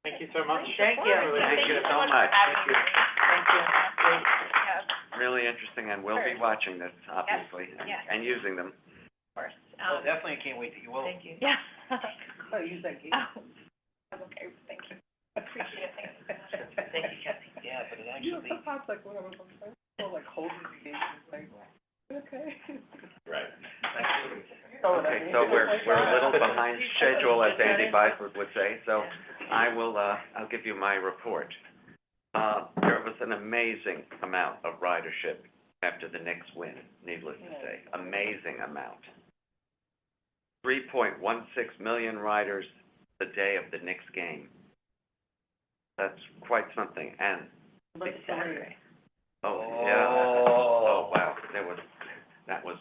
Thank you so much. Thank you. Really Thank you so for much. having me. Thank you. Great. Yeah, Really interesting, and we'll be Sure. watching this, obviously, yes. and using them. of course. Well, definitely, I can't wait that you will. Thank you. Yeah. Oh, use that gate. Oh, that's okay, thank you. Appreciate it. Thank you, Kathy. Yeah, but it You know, actually, sometimes, like, when I was on the phone, people, like, holding the gate, it's like, okay. Right. Okay, so we're a little behind schedule, as Andy Byford would say, so I will, I'll give you my report. There was an amazing amount of ridership after the Knicks win, needless to say, amazing amount. 3.16 million riders the day of the Knicks game. That's quite something, and, It's Saturday. oh, yeah, oh, wow, that was,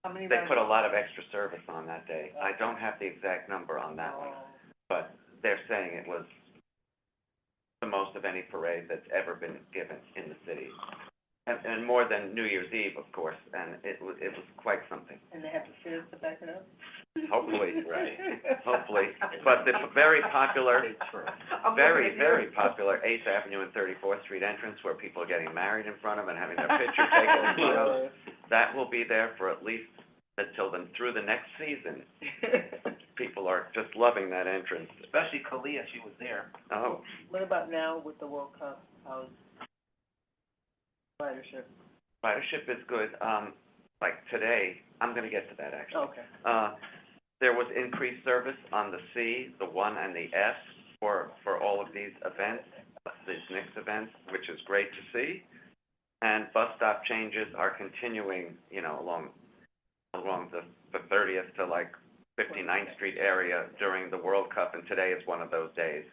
How many they put a lot of extra service on that day. I don't have the exact number on that one, but they're saying it was the most of any parade that's ever been given in the city. And more than New Year's Eve, of course, and it was quite something. And they have the stairs to back it up? Hopefully, hopefully. But the very popular, very popular 8th Avenue and 34th Street entrance, where people are getting married in front of and having their picture taken in front of, that will be there for at least through the next season. People are just loving that entrance. especially Kalia, she was there. Oh, What about now with the World Cup? How's ridership? ridership is good. Like today, I'm gonna get to that actually. Okay. There was increased service on the C, the 1, and the S for all of these events, these Knicks events, which is great to see. And bus stop changes are continuing, along the 30th to like 59th Street area during the World Cup, and today is one of those days.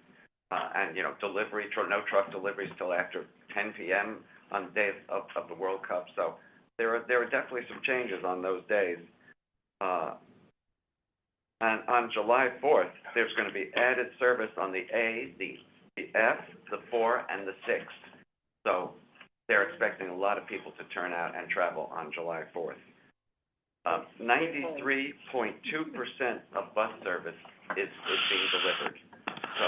and, delivery, no truck deliveries till after 10 p.m. on days of the World Cup. So there are definitely some changes on those days. And on July 4th, there's going to be added service on the A, the F, the 4, and the 6. So they're expecting a lot of people to turn out and travel on July 4th. 93.2% of bus service is being delivered. So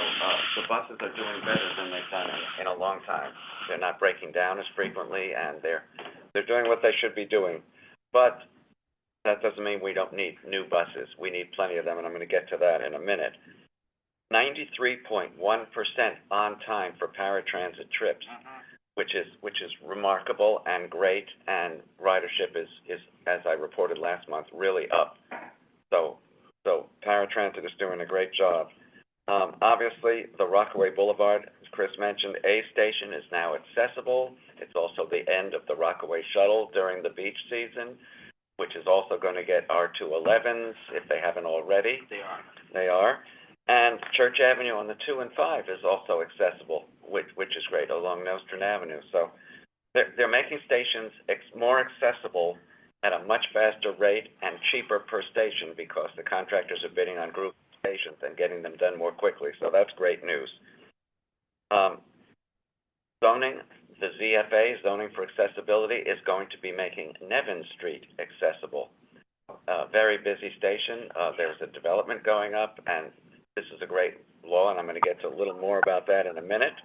the buses are doing better than they've done in a long time. They're not breaking down as frequently, and they're doing what they should be doing. But that doesn't mean we don't need new buses. We need plenty of them, and I'm going to get to that in a minute. 93.1% on time for paratransit trips, which is remarkable and great, and ridership is, as I reported last month, really up. So paratransit is doing a great job. Obviously, the Rockaway Boulevard, as Chris mentioned, A station is now accessible. It's also the end of the Rockaway shuttle during the beach season, which is also going to get R211s if they haven't already. They are. And Church Avenue on the 2 and 5 is also accessible, which is great, along Nostrand Avenue. So they're making stations more accessible at a much faster rate and cheaper per station because the contractors are bidding on group stations and getting them done more quickly. So that's great news. Zoning, the ZFA, Zoning for Accessibility, is going to be making Nevin Street accessible. Very busy station. There's a development going up, and this is a great law, and I'm going to get to a little more about that in a minute.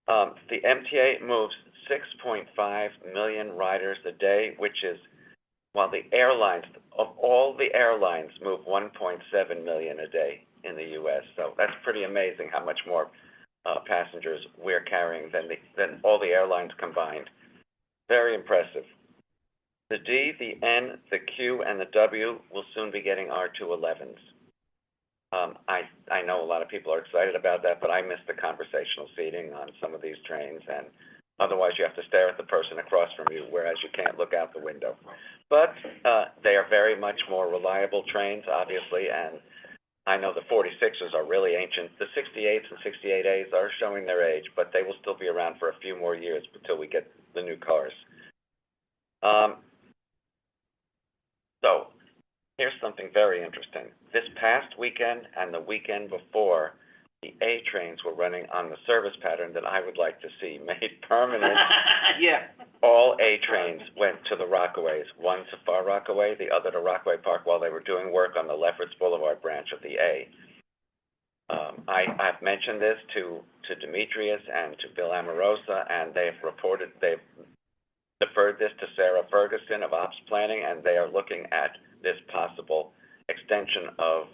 The MTA moves 6.5 million riders a day, which is, while the airlines, of all the airlines, move 1.7 million a day in the U.S. So that's pretty amazing how much more passengers we're carrying than all the airlines combined. Very impressive. The D, the N, the Q, and the W will soon be getting R211s. I know a lot of people are excited about that, but I miss the conversational seating on some of these trains, and otherwise you have to stare at the person across from you, whereas you can't look out the window. But they are very much more reliable trains, obviously, and I know the 46ers are really ancient. The 68s and 68As are showing their age, but they will still be around for a few more years until we get the new cars. So here's something very interesting. This past weekend and the weekend before, the A trains were running on the service pattern that I would like to see made permanent. Yeah. All A trains went to the Rockaways, one to Far Rockaway, the other to Rockaway Park, while they were doing work on the Lefferts Boulevard branch of the A. I've mentioned this to Demetrius and to Bill Amorosa, and they've deferred this to Sarah Ferguson of Ops Planning, and they are looking at this possible extension of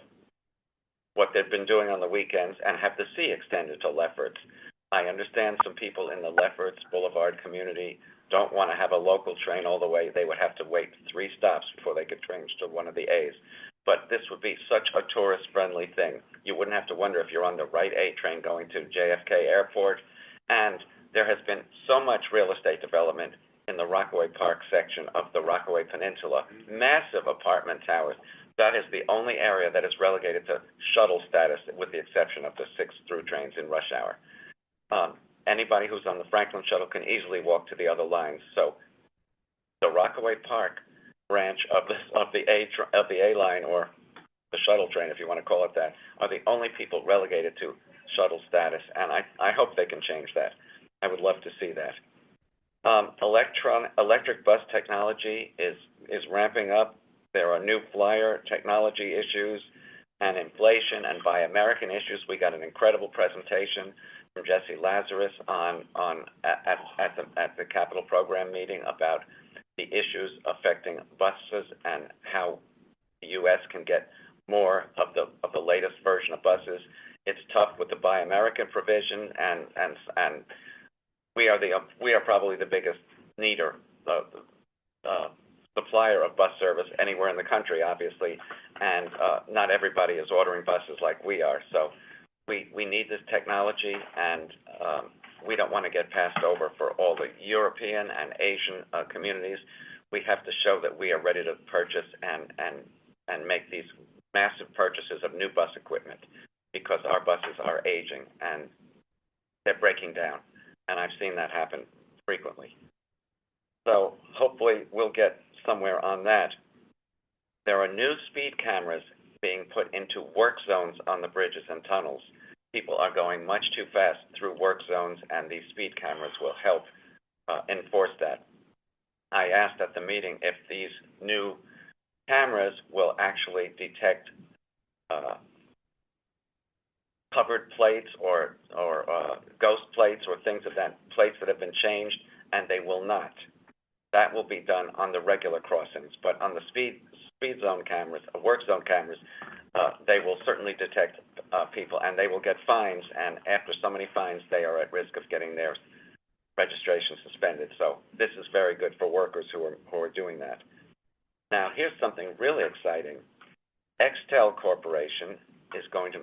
what they've been doing on the weekends and have the C extended to Lefferts. I understand some people in the Lefferts Boulevard community don't want to have a local train all the way. They would have to wait 3 stops before they could change to one of the A's. But this would be such a tourist-friendly thing. You wouldn't have to wonder if you're on the right A train going to JFK Airport. And there has been so much real estate development in the Rockaway Park section of the Rockaway Peninsula. Massive apartment towers. That is the only area that is relegated to shuttle status, with the exception of the 6 through trains in rush hour. Anybody who's on the Franklin shuttle can easily walk to the other lines. So the Rockaway Park branch of the A line, or the shuttle train, if you want to call it that, are the only people relegated to shuttle status, and I hope they can change that. I would love to see that. Electric bus technology is ramping up. There are new flyer technology issues and inflation and Buy American issues. We got an incredible presentation from Jesse Lazarus at the Capital Program meeting about the issues affecting buses and how the U.S. can get more of the latest version of buses. It's tough with the Buy American provision, and we are probably the biggest supplier of bus service anywhere in the country, obviously, and not everybody is ordering buses like we are. So we need this technology, and we don't want to get passed over for all the European and Asian communities. We have to show that we are ready to purchase and make these massive purchases of new bus equipment. because our buses are aging and they're breaking down. And I've seen that happen frequently. So hopefully we'll get somewhere on that. There are new speed cameras being put into work zones on the bridges and tunnels. People are going much too fast through work zones, and these speed cameras will help enforce that. I asked at the meeting if these new cameras will actually detect covered plates or ghost plates or things of that, plates that have been changed, and they will not. That will be done on the regular crossings, but on the speed zone cameras, work zone cameras, they will certainly detect people, and they will get fines, and after so many fines, they are at risk of getting their registration suspended. So this is very good for workers who are doing that. Now, here's something really exciting. XTEL Corporation is going to,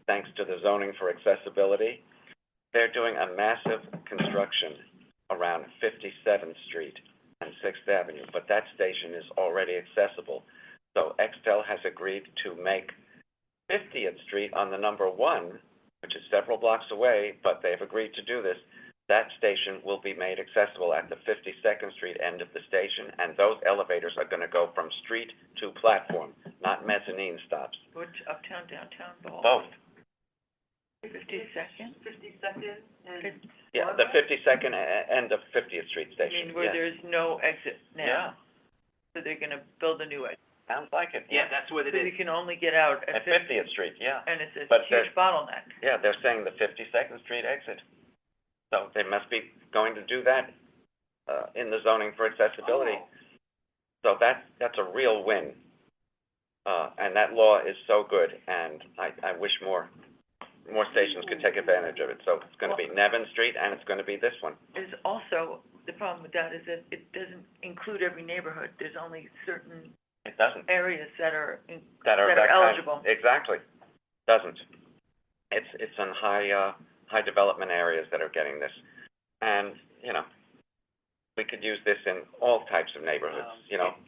thanks to the zoning for accessibility, they're doing a massive construction around 57th Street and 6th Avenue, but that station is already accessible. So XTEL has agreed to make 50th Street on the number 1, which is several blocks away, but they've agreed to do this. That station will be made accessible at the 52nd Street end of the station, and those elevators are going to go from street to platform, not mezzanine stops. Which, uptown, downtown, Both. 52nd? 52nd and... Yeah, the 52nd end of 50th Street I station. mean, where there's no exit now. Yeah. So they're gonna build a new exit. Sounds like it. Yeah, that's what it So is. you can only get out At 50th Street, yeah. and it's a But huge bottleneck. Yeah, they're saying the 52nd Street exit. So they must be going to do that in the zoning for accessibility. So that's a real win. And that law is so good, and I wish more stations could take advantage of it. So it's going to be Nevin Street, and it's going to be this one. Is also, the problem with that is that it doesn't include every neighborhood. There's only certain It doesn't. areas that are That are eligible. Exactly. Doesn't. It's on high development areas that are getting this. And, we could use this in all types of neighborhoods,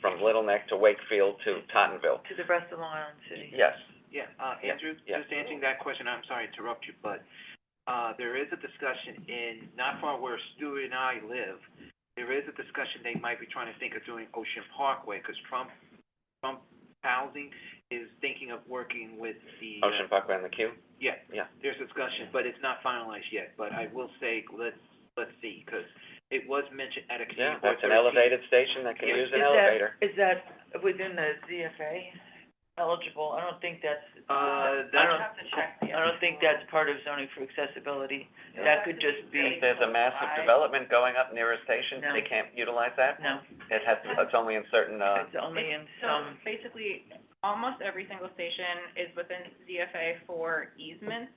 from Little Neck to Wakefield to Tottenville. To the rest of Long Island City. Yes. Yeah, Andrew, Yeah. just answering that question, I'm sorry to interrupt you, but, there is a discussion in, not far where Stuart and I live, there is a discussion they might be trying to think of doing Ocean Parkway, because Trump Housing is thinking of working with the... Ocean Parkway and the Q? Yeah. Yeah. There's discussion, but it's not finalized yet, but I will say, let's see, because it was mentioned at a community... Yeah, that's an elevated station that can use an elevator. Is that within the ZFA eligible? I don't think that's... I don't think that's part of zoning for accessibility. That could just be... If there's a massive development going up near a station, No. they can't utilize that? No, It's only in certain, it's only in some... So basically, almost every single station is within CFA for easements.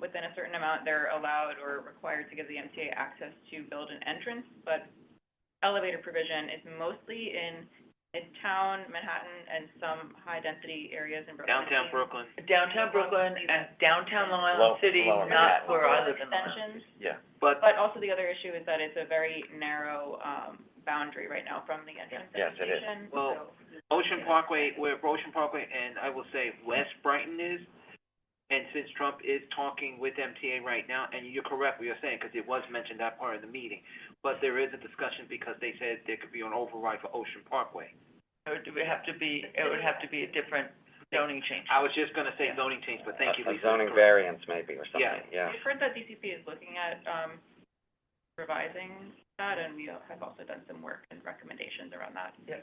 Within a certain amount, they're allowed or required to give the MTA access to build an entrance, but elevator provision is mostly in Midtown, Manhattan, and some high-density areas in Brooklyn. Downtown Brooklyn. Downtown Brooklyn and downtown Long Island City, Lower not Manhattan. where I live in Long Island. Extensions, yeah. But but also the other issue is that it's a very narrow, boundary right now from the entrance to Yes, the it is. station. Well, So Ocean Parkway, where Ocean Parkway and I will say West Brighton is, and since Trump is talking with MTA right now, and you're correct what you're saying, because it was mentioned that part of the meeting, but there is a discussion because they said there could be an override for Ocean Parkway. It would have to be a different zoning change. I was just gonna say zoning change, but thank you, A Lisa. zoning variance maybe or something, yeah. we've heard that DCP is looking at, revising that, and we have also done some work and recommendations around that. Yeah.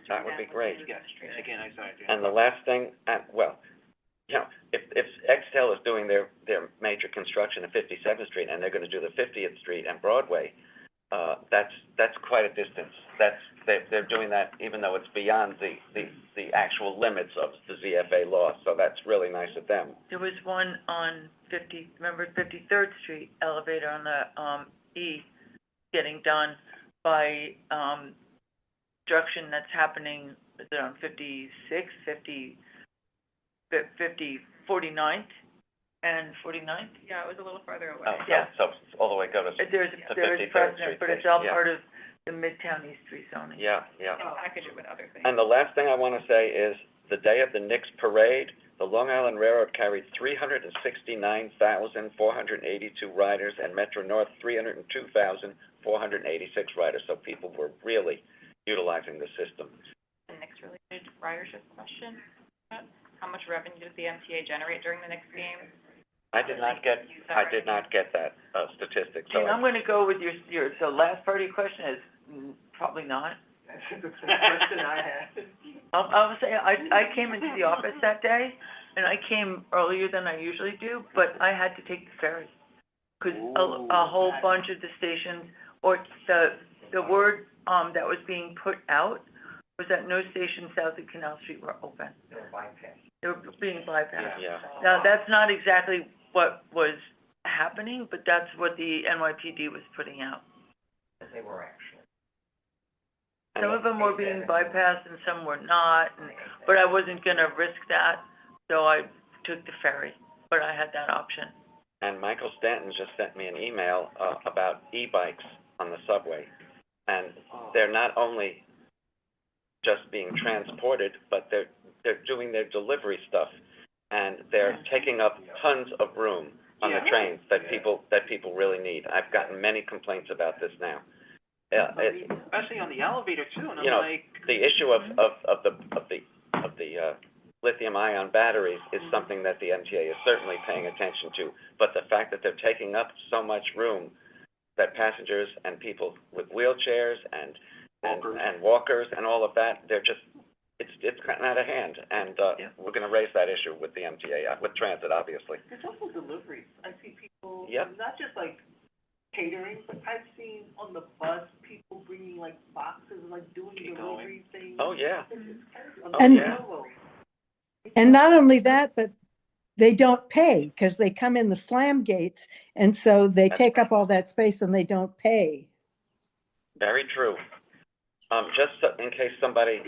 That would be great. Yes, again, I'm sorry. And the last thing, if XTEL is doing their major construction at 57th Street and they're going to do the 50th Street and Broadway, that's quite a distance. They're doing that even though it's beyond the actual limits of the ZFA law. So that's really nice of them. There was one on 53rd Street elevator on the E getting done by construction that's happening, is it on 49th and 49th? Yeah, it was a little farther away. Oh, Yeah. so all the way go to There is 53rd precedent, Street but it's station, all yeah. part of the Midtown East Street zoning. Yeah. And package it with other things. And the last thing I want to say is the day of the Knicks parade, The Long Island Railroad carried 369,482 riders, and Metro North 302,486 riders. So people were really utilizing the system. The next related ridership question, how much revenue does the MTA generate during the next game? I did not get that statistic. So And I'm gonna go with your, so last part of your question is, probably not. That's the question I had. I was saying, I came into the office that day, and I came earlier than I usually do, but I had to take the ferry. Cause a whole bunch of the stations, or the word, that was being put out was that no stations south of Canal Street were open. They were bypassed. They were being bypassed. yeah. Now, that's not exactly what was happening, but that's what the NYPD was putting out. They were actually. Some of them were being bypassed and some were not, but I wasn't gonna risk that, so I took the ferry, but I had that option. And Michael Stanton just sent me an email about e-bikes on the subway. And they're not only just being transported, but they're doing their delivery stuff. And they're taking up tons of room on the trains that people really need. I've gotten many complaints about this now. Especially on the elevator too, and I'm like. The issue of the lithium-ion batteries is something that the MTA is certainly paying attention to. But the fact that they're taking up so much room that passengers and people with wheelchairs and walkers and all of that, they're just, it's gotten out of hand. And we're going to raise that issue with the MTA, with transit, obviously. There's also deliveries. I see people, Yep. not just like catering, but I've seen on the bus, people bringing like boxes and like doing delivery things. Oh, yeah. And not only that, but they don't pay because they come in the slam gates, and so they take up all that space and they don't pay. Very true. Just in case somebody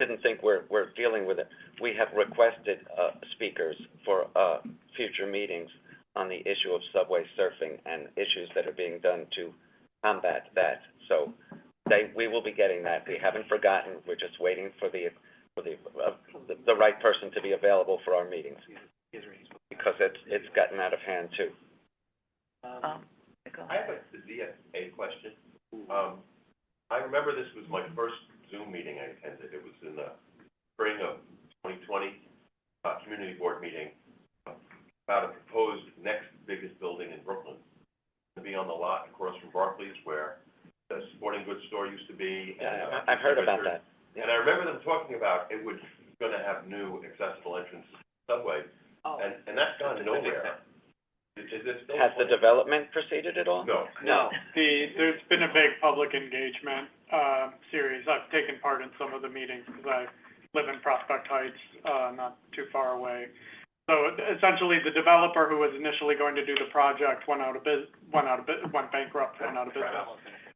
didn't think we're dealing with it, we have requested speakers for future meetings on the issue of subway surfing and issues that are being done to combat that. So we will be getting that. We haven't forgotten. We're just waiting for the right person to be available for our meetings, because it's gotten out of hand too. I have a ZFA question. I remember this was my first Zoom meeting I attended. It was in the spring of 2020, community board meeting about a proposed next biggest building in Brooklyn, to be on the lot across from Barclays where the sporting goods store used to be. Yeah, I've heard about that. And I remember them talking about it was going to have new accessible entrances to the subway, and that's gone nowhere. Is this still? Has the development proceeded at all? No. There's been a big public engagement, series. I've taken part in some of the meetings because I live in Prospect Heights, not too far away. So essentially, the developer who was initially going to do the project went bankrupt, went out of business.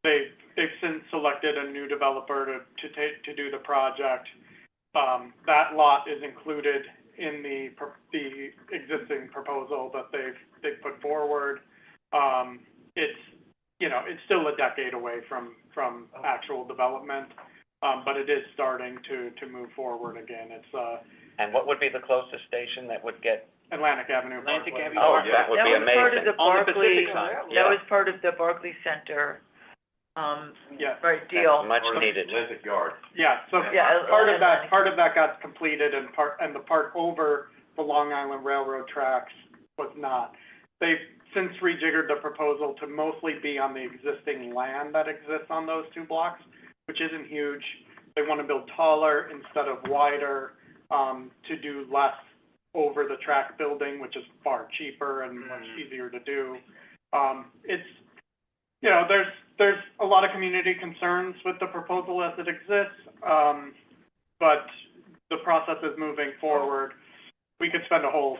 They've since selected a new developer to do the project. That lot is included in the existing proposal that they've put forward. It's still a decade away from actual development, but it is starting to move forward again. And what would be the closest station that would get? Atlantic Avenue. Oh, that would be amazing. That was part of the Barclay Center, right, deal. Much needed. Atlantic Yard. Yeah, so part of that got completed, and the part over the Long Island Railroad tracks was not. They've since rejiggered the proposal to mostly be on the existing land that exists on those two blocks, which isn't huge. They want to build taller instead of wider, to do less over the track building, which is far cheaper and much easier to do. There's a lot of community concerns with the proposal as it exists, but the process is moving forward. We could spend a whole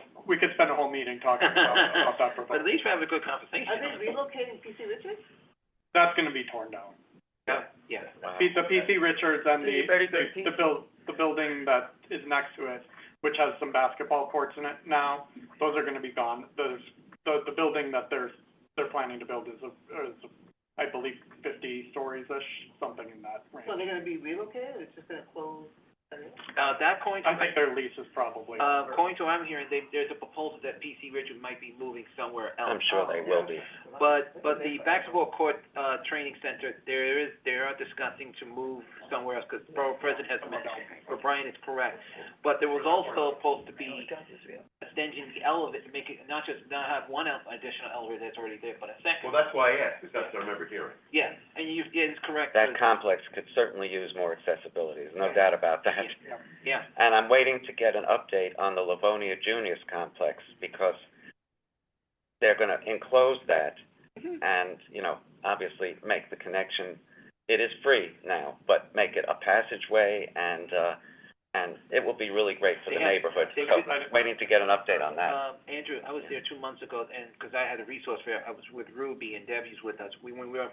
meeting talking about that proposal. But at least we have a good conversation. Are they relocating PC Richards? That's going to be torn down. Yeah. Wow. The PC Richards and the building that is next to it, which has some basketball courts in it now, those are going to be gone. The building that they're planning to build is I believe 50 stories-ish, something in that range. So they're going to be relocated, or it's just going to close? That coin, I think their lease is probably. according to what I'm hearing, there's a proposal that PC Richard might be moving somewhere else. I'm sure they will be. But the basketball court, training center, they are discussing to move somewhere else, because Borough President has mentioned, or Brian is correct. But there was also supposed to be extending the elevator, make it, not have one additional elevator that's already there, but a second. Well, that's why I asked, because that's what I remember hearing. Yeah, and it's correct. That complex could certainly use more accessibility, there's no doubt about that. Yeah. And I'm waiting to get an update on the Livonia Juniors complex, because they're gonna enclose that and, you know, obviously make the connection. It is free now, but make it a passageway, and it will be really great for the neighborhood. So, waiting to get an update on that. Andrew, I was there 2 months ago, and, because I had a resource fair, I was with Ruby, and Debbie's with us. When we were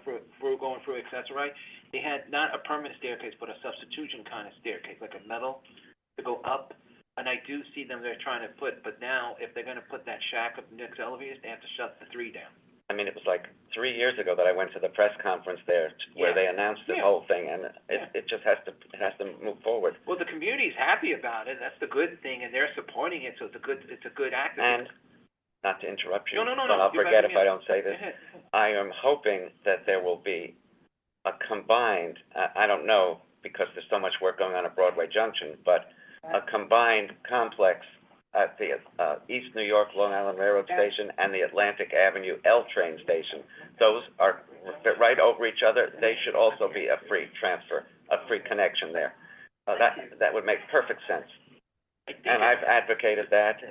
going through Accessory, they had not a permanent staircase, but a substitution kind of staircase, like a metal, to go up. And I do see them, they're trying to but now, if they're gonna put that shack of next elevators, they have to shut the 3 down. I mean, it was like 3 years ago that I went to the press conference there, where they announced this whole thing, and it just has to move forward. Well, the community's happy about it, that's the good thing, and they're supporting it, so it's a good act. And, not to interrupt you, No, but I'll forget if I don't say this, Go ahead. I am hoping that there will be a combined, I don't know, because there's so much work going on at Broadway Junction, but a combined complex at the East New York Long Island Railroad Station and the Atlantic Avenue L train station. Those are right over each other. They should also be a free transfer, a free connection there. That would make perfect sense. And I've advocated that,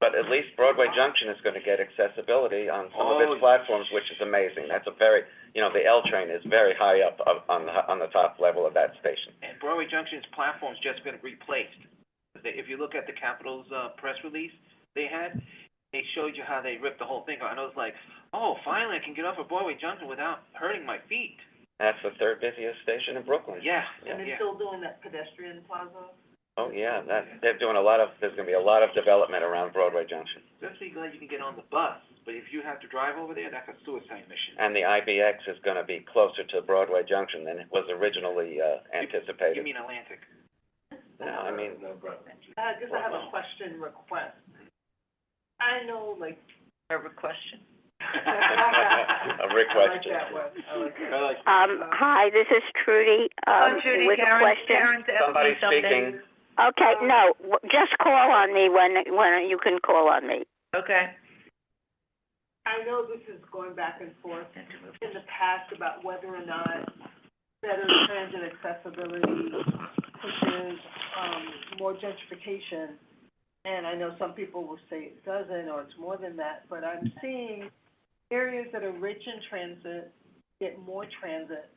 but at least Broadway Junction is going to get accessibility on some of its platforms, which is amazing. That's a very, you know, the L train is very high up on the top level of that station. And Broadway Junction's platform's just been replaced. If you look at the Capitol's press release they showed you how they ripped the whole thing out, and I was like, oh, finally I can get off of Broadway Junction without hurting my feet. That's the third busiest station in Brooklyn. Yeah. And they're still doing that pedestrian plaza? Oh, yeah, they're doing there's gonna be a lot of development around Broadway Junction. Just be glad you can get on the bus, but if you have to drive over there, that's a suicide mission. And the IBX is gonna be closer to Broadway Junction than it was originally anticipated. You mean Atlantic? No, I mean, I guess I have a question request. I know, like. A question. a request. I like that one. I like Hi, this is Trudy, Judy, with a question. Karen's asking Somebody something. speaking. Okay, no, just call on me when you can call on me. Okay. I know this is going back and forth in the past about whether or not better transit accessibility pushes, more gentrification. And I know some people will say it doesn't, or it's more than that, but I'm seeing areas that are rich in transit get more transit.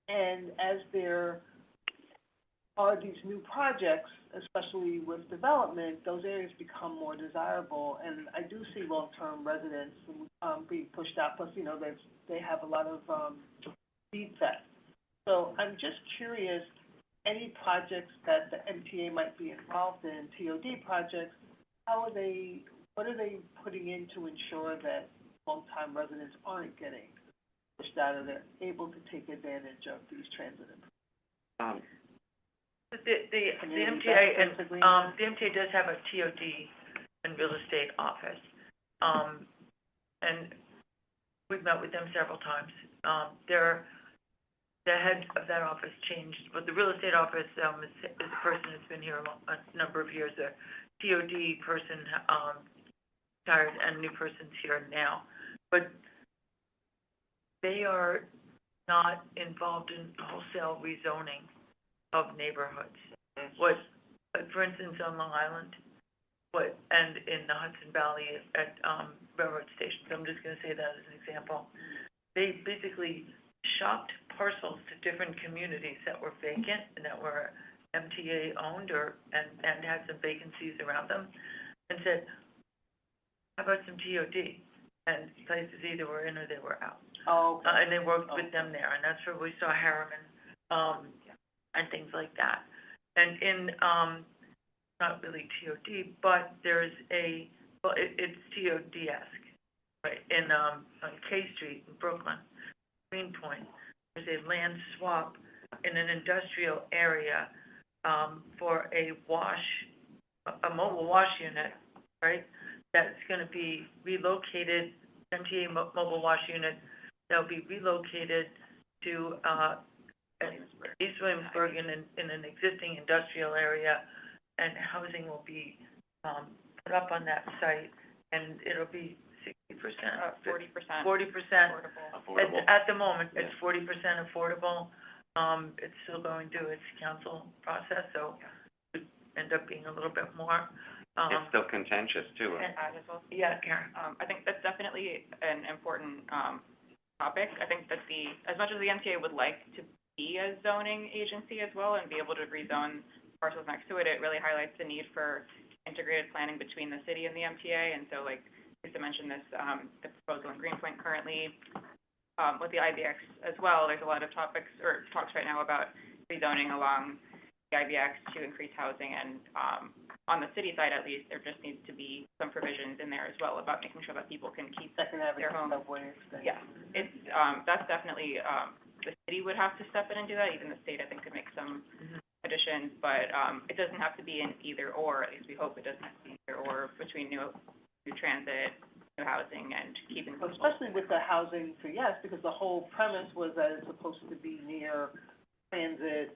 And as there are these new projects, especially with development, those areas become more desirable. And I do see long-term residents being pushed out, plus, you know, they have a lot of feedback. So I'm just curious, any projects that the MTA might be involved in, TOD projects, what are they putting in to ensure that long-time residents aren't getting pushed out, or they're able to take advantage of these transit improvements? The MTA, and, the MTA does have a TOD and real estate office. And we've met with them several times. The head of that office changed, but the real estate office, is a person that's been here a number of years. The TOD person, retired, and a new person's here now. But they are not involved in wholesale rezoning of neighborhoods. What, for instance, on Long Island, and in the Hudson Valley at railroad stations, I'm just gonna say that as an example, they basically shopped parcels to different communities that were vacant and that were MTA owned and had some vacancies around them, and said, how about some TOD? And places either were in or they were out. Oh, okay. And they worked with them there, and that's where we saw Harriman, and things like that. And in, not really TOD, but there's it's TOD-esque, right? In, on K Street in Brooklyn, Greenpoint, there's a land swap in an industrial area for a mobile wash unit, right? That's gonna be relocated, MTA mobile wash unit, that'll be relocated to, East Williamsburg in an existing industrial area, and housing will be, put up on that site, and it'll be 60%? 40%. 40%. Affordable. At the moment, it's 40% affordable. It's still going through its council process, so it could end up being a little bit more. It's still contentious too. And add as well. Yeah, Karen. I think that's definitely an important, topic. I think that as much as the MTA would like to be a zoning agency as well and be able to rezone parcels next to it, it really highlights the need for integrated planning between the city and the MTA. And so, like Lisa mentioned this, the proposal in Greenpoint currently, with the IBX as well, there's a lot of talks right now about rezoning along the IBX to increase housing. And on the city side, at least, there just needs to be some provisions in there as well about making sure that people can keep their homes. Yeah, it's that's definitely the city would have to step in and do that. Even the state, I think, could make some additions, but it doesn't have to be an either or. At least we hope it doesn't have to be either or between new transit, new housing, and keeping. Especially with the housing, so yes, because the whole premise was that it's supposed to be near transit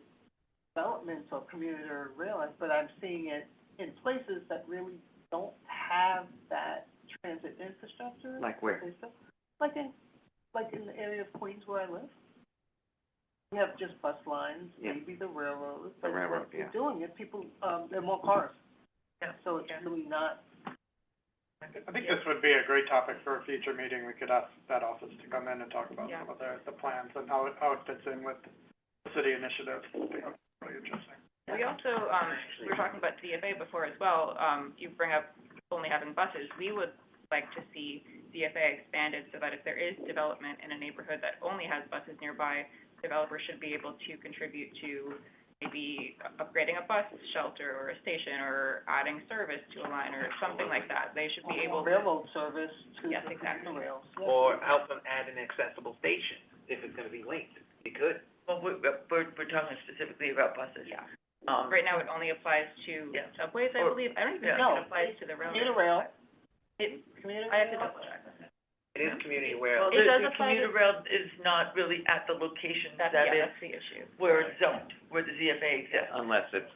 developments or commuter rail, but I'm seeing it in places that really don't have that transit infrastructure. Like where? Like in the area of Queens where I live. We have just bus lines, maybe the railroad. The railroad, yeah. Doing it, people, there are more cars. Yeah. So it's really not. I think this would be a great topic for a future meeting. We could ask that office to come in and talk about some of the plans and how it fits in with the city initiative. I think that's really interesting. We also, we were talking about DFA before as well. You bring up only having buses. We would like to see DFA expanded so that if there is development in a neighborhood that only has buses nearby, developers should be able to contribute to maybe upgrading a bus shelter or a station or adding service to a line or something like that. They should be able to. Railroad service to Yes, exactly. the rails. Or help them add an accessible station, if it's gonna be linked. You could. Well, we're talking specifically about buses. Yeah. Right now, it only applies to subways, I believe. I don't even No. think it applies to the railroad. Commuter rail. I have to double check. It is community rail. Well, It does the apply to- commuter rail is not really at the location that is That's the issue. where it's zoned, where the ZFA exists. Unless it's,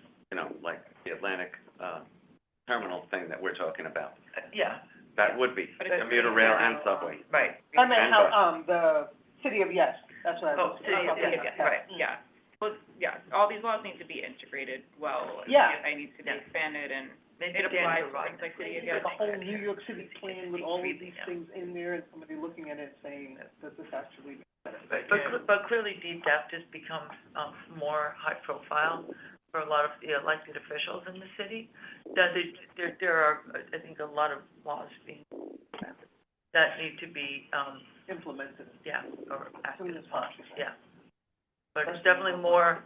like the Atlantic, terminal thing that we're talking about. Yeah, That would be But it's commuter rail and subway. right. I meant And how, the city of yes, that's what I was. City of Yes, right. Yeah. Well, yeah, all these laws need to be integrated well. Yeah. DFA needs to be expanded, and Maybe it Dan applies could to write things like city of The Yes. whole New York City plan with all of these Yeah. things in there, and somebody looking at it saying that this actually. But clearly DTAP just becomes, more high profile for a lot of the elected officials in the city. That there are, I think, a lot of laws being, that need to be, Implemented. or As acted soon as upon, possible. But it's definitely more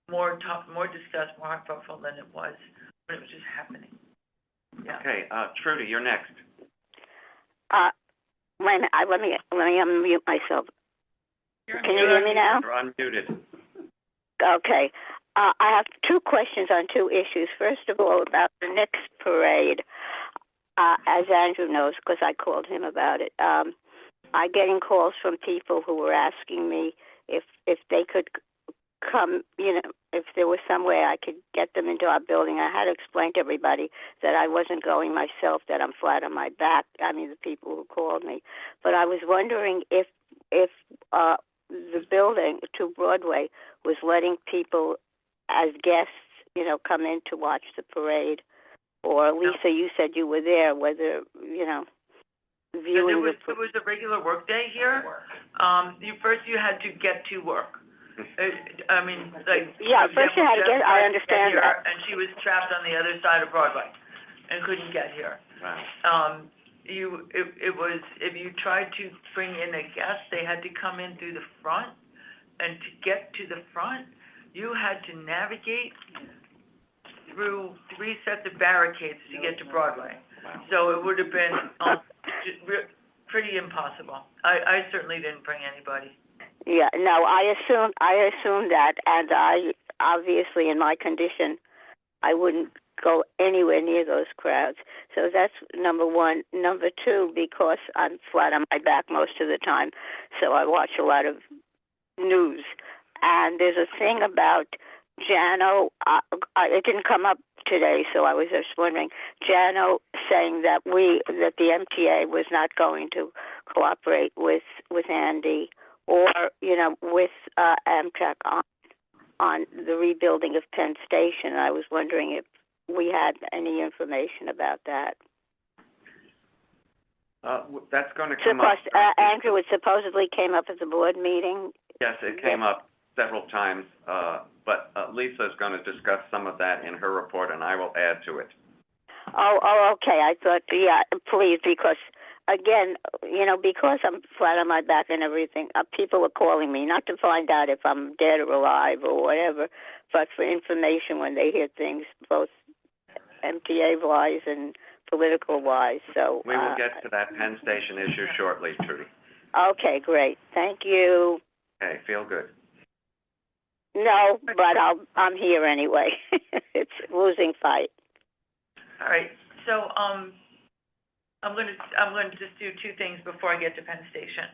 discussed, more high profile than it was when it was just happening. Yeah. Okay, Trudy, you're next. Wait a minute, let me unmute myself. Can you hear me now? You're unmuted. Okay. I have two questions on two issues. First of all, about the next parade. As Andrew knows, because I called him about it, I'm getting calls from people who were asking me if they could come, if there was some way I could get them into our building. I had to explain to everybody that I wasn't going myself, that I'm flat on my back. I mean, the people who called me. But I was wondering if the building to Broadway was letting people as guests, come in to watch the parade. Or Lisa, you said you were there, whether, viewing It was a regular work day here. You had to get to work. I mean, like. Yeah, for first you had to example, get, I Jess understand here, that. And she was trapped on the other side of Broadway and couldn't get here. Wow. It was, if you tried to bring in a guest, they had to come in through the front. And to get to the front, you had to navigate through 3 sets of barricades to get to Broadway. Wow. So it would have been pretty impossible. I certainly didn't bring anybody. Yeah, no, I assumed that, and obviously in my condition, I wouldn't go anywhere near those crowds. So that's number one. Number two, because I'm flat on my back most of the time, so I watch a lot of news. And there's a thing about Jano, it didn't come up today, so I was just wondering, Jano saying that the MTA was not going to cooperate with Andy or, with Amtrak on the rebuilding of Penn Station. I was wondering if we had any information about that. That's going to come up. Andrew, it supposedly came up at the board meeting. Yes, it came up several times, but Lisa's going to discuss some of that in her report, and I will add to it. Oh, okay. I thought, yeah, please, because, again, because I'm flat on my back and everything, people are calling me, not to find out if I'm dead or alive or whatever, but for information when they hear things, both MTA-wise and political-wise. So we will get to that Penn Station issue shortly, Trudy. Okay, great. Thank you. Okay, feel good. No, but I'm here anyway. It's a losing fight. All right. So I'm going to just do two things before I get to Penn Station.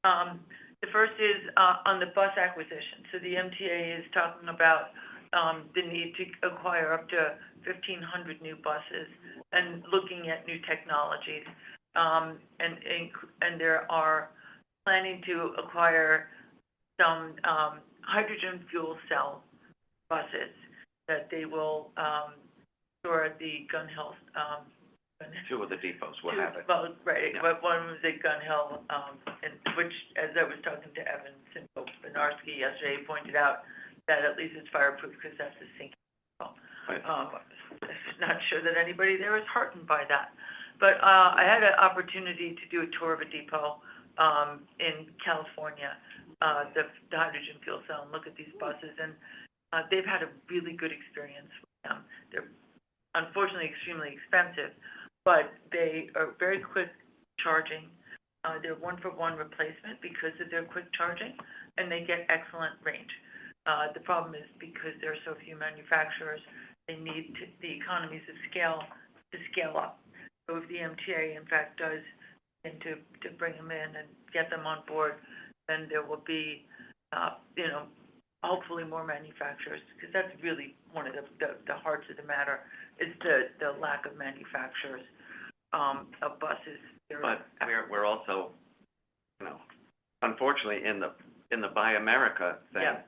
The first is on the bus acquisition. So the MTA is talking about the need to acquire up to 1,500 new buses and looking at new technologies. And there are planning to acquire some hydrogen fuel cell buses that they will store at the Gun Hill. Two of the depots will have it. Well, right, Yeah. but one was at Gun Hill, and which, as I was talking to Evan Sinko-Benarski yesterday, he pointed out that at least it's fireproof because that's a sinking. Right. Not sure that anybody there is heartened by that. But I had an opportunity to do a tour of a depot in California, the hydrogen fuel cell, and look at these buses, and they've had a really good experience with them. They're unfortunately extremely expensive, but they are very quick charging. They're one-for-one replacement because of their quick charging, and they get excellent range. The problem is because there are so few manufacturers, they need the economies of scale to scale up. So if the MTA, in fact, does and to bring them in and get them on board, then there will be, hopefully more manufacturers, because that's really one of the hearts of the matter, is the lack of manufacturers of buses. But we're also, unfortunately, in the Buy America thing, Yeah.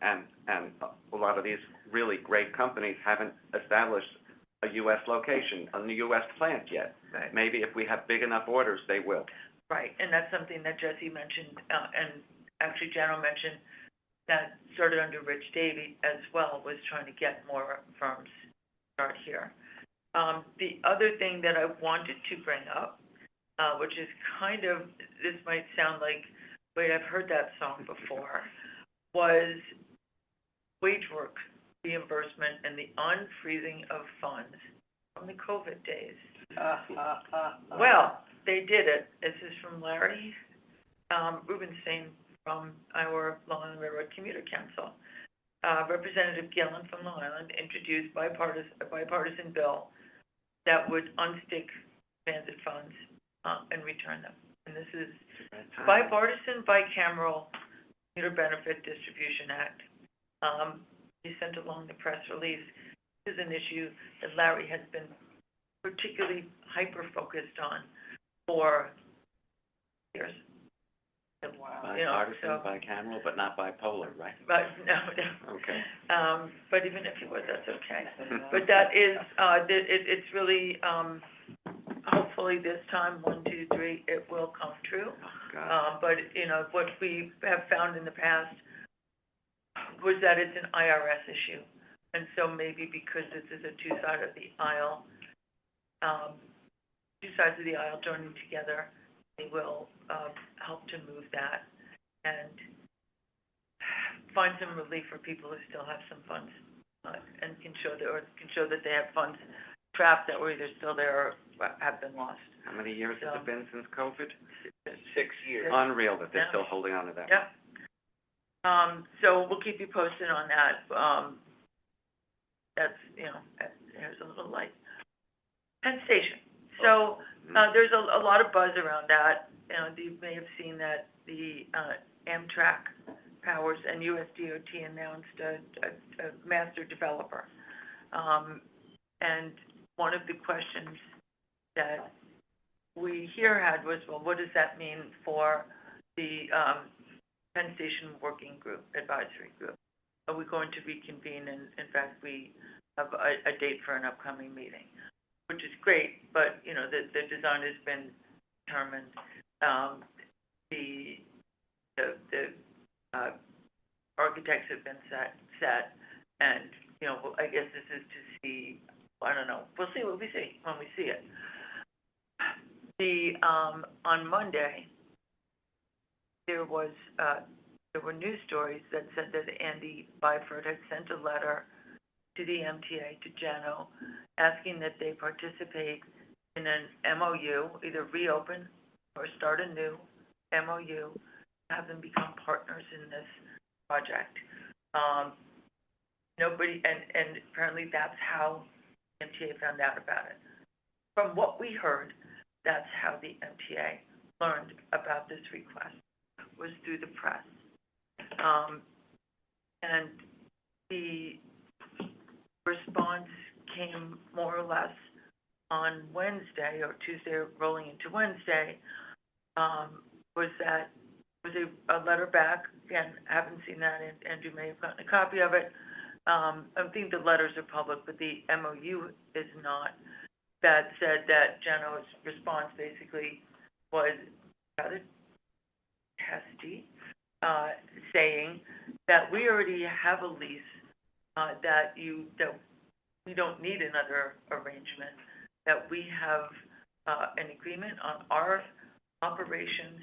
and a lot of these really great companies haven't established a U.S. location, a U.S. plant yet. Right. Maybe if we have big enough orders, they will. Right, and that's something that Jesse mentioned, and actually General mentioned, that started under Rich Davey as well, was trying to get more firms to start here. The other thing that I wanted to bring up, which is kind of, this might sound like, wait, I've heard that song before, was wage work reimbursement and the unfreezing of funds from the COVID days. Well, they did it. This is from Larry Rubenstein from our Long Island Railroad Commuter Council. Representative Gillen from Long Island introduced a bipartisan bill that would unstick transit funds and return them. And this is bipartisan, bicameral Commuter Benefit Distribution Act. He sent along the press release. This is an issue that Larry has been particularly hyper-focused on for years. Bipartisan, bicameral, but not bipolar, right? But no. Okay. But even if you would, that's okay. But that is, it's really, hopefully this time, 1, 2, 3, it will come true. Oh, God. But, what we have found in the past was that it's an IRS issue. And so maybe because this is a two sides of the aisle joining together, they will help to move that and find some relief for people who still have some funds and can show that they have funds trapped that were either still there or have been lost. How many years has it been since COVID? 6 years. Unreal that they're still holding on to that. Yeah. So we'll keep you posted on that. that's, there's a little light. Penn Station. So, there's a lot of buzz around that. You may have seen that the, Amtrak Powers and USDOT announced a master developer. And one of the questions that we here had was, well, what does that mean for the, Penn Station Working Group, Advisory Group? Are we going to reconvene? And in fact, we have a date for an upcoming meeting, which is great, but, the design has been determined. The architects have been set, and, I guess this is to see, I don't know, we'll see what we see when we see it. On Monday, there were news stories that said that Andy Byford had sent a letter to the MTA, to Jano, asking that they participate in an MOU, either reopen or start a new MOU, have them become partners in this project. Nobody, and apparently that's how MTA found out about it. From what we heard, that's how the MTA learned about this request, was through the press. And the response came more or less on Wednesday, or Tuesday rolling into Wednesday, was a letter back. Again, I haven't seen that, and Andrew may have gotten a copy of it. I think the letters are public, but the MOU is not. That said that Jano's response basically was rather testy, saying that we already have a lease, that we don't need another arrangement, that we have an agreement on our operations,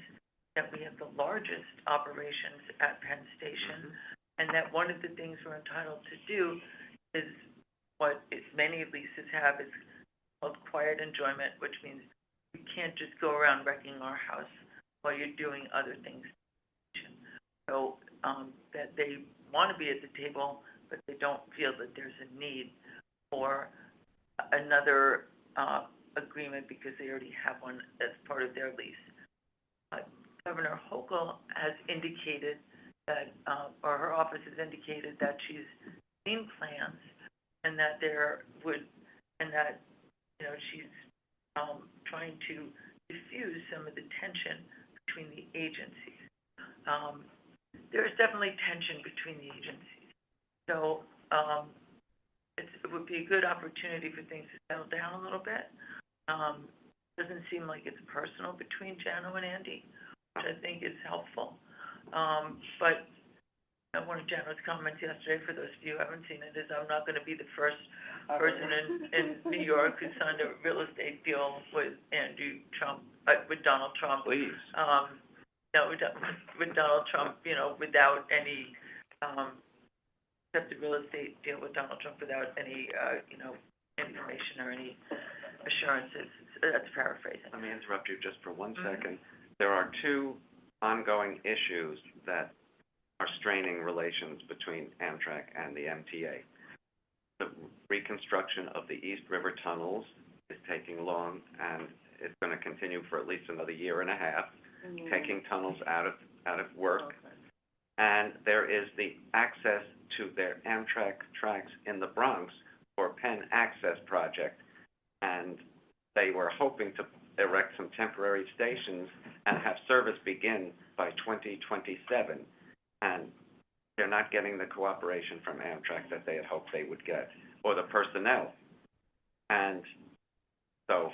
that we have the largest operations at Penn Station, and that one of the things we're entitled to do is what many leases have, is called quiet enjoyment, which means you can't just go around wrecking our house while you're doing other things. So that they want to be at the table, but they don't feel that there's a need for another agreement because they already have one as part of their lease. Governor Hochul has indicated that, or her office has indicated that she's seen plans, and that she's trying to diffuse some of the tension between the agencies. There's definitely tension between the agencies. So it would be a good opportunity for things to settle down a little bit. Doesn't seem like it's personal between Jano and Andy, which I think is helpful. But one of Jano's comments yesterday, for those of you who haven't seen it, is I'm not going to be the first person in New York who signed a real estate deal with with Donald Trump. Please. With Donald Trump, without any, except the real estate deal with Donald Trump without any, information or any assurances. That's paraphrasing. Let me interrupt you just for 1 second. There are two ongoing issues that are straining relations between Amtrak and the MTA. The reconstruction of the East River tunnels is taking long, and it's going to continue for at least another year and a half, taking tunnels out of work. And there is the access to their Amtrak tracks in the Bronx for Penn Access Project, and they were hoping to erect some temporary stations and have service begin by 2027. And they're not getting the cooperation from Amtrak that they had hoped they would get, or the personnel. And so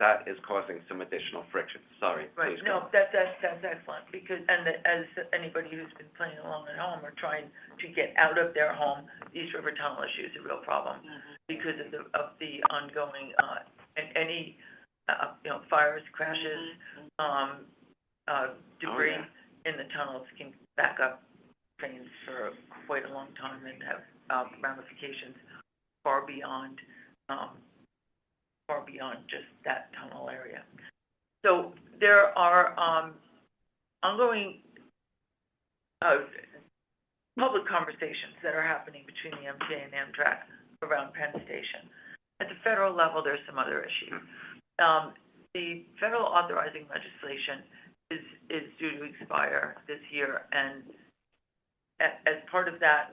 that is causing some additional friction. Sorry, right. Please No, go. that's excellent, because, as anybody who's been playing along at home or trying to get out of their home, East River Tunnel issue is a real problem because of the ongoing, and any, fires, crashes, debris in the tunnels can back up trains for quite a long time and have ramifications far beyond just that tunnel area. So there are ongoing public conversations that are happening between the MTA and Amtrak around Penn Station. At the federal level, there's some other issues. The federal authorizing legislation is due to expire this year, and as part of that,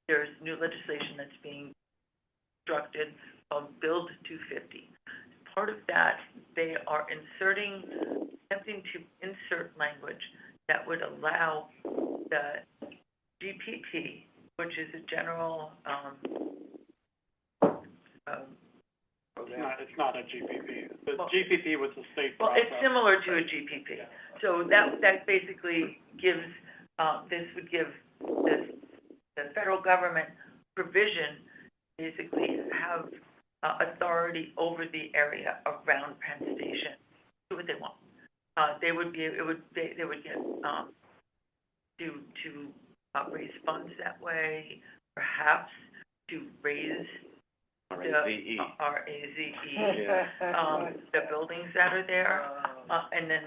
there's new legislation that's being constructed called Build 250. Part of that, they are attempting to insert language that would allow the GPP, which is a general, It's not a GPP. The Well- GPP was the state well, process. it's similar to a GPP. So that basically gives, this would give the federal government provision, basically have authority over the area around Penn Station, do what they want. They would get, to raise funds that way, perhaps to raise RAZE. the buildings that are there, and then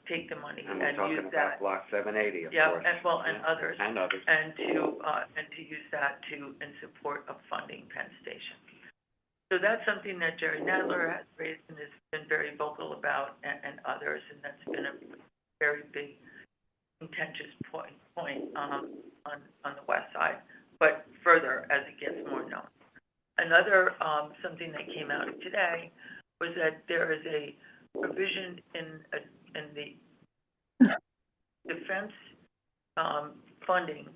take the money And we're and talking use about that. Block 780, of Yeah, course. and Yeah. others. And others. And to use that in support of funding Penn Station. So that's something that Jerry Nadler has raised and has been very vocal about, and others, and that's been a very big contentious point on the west side, but further as it gets more known. Another, something that came out today was that there is a provision in the defense funding,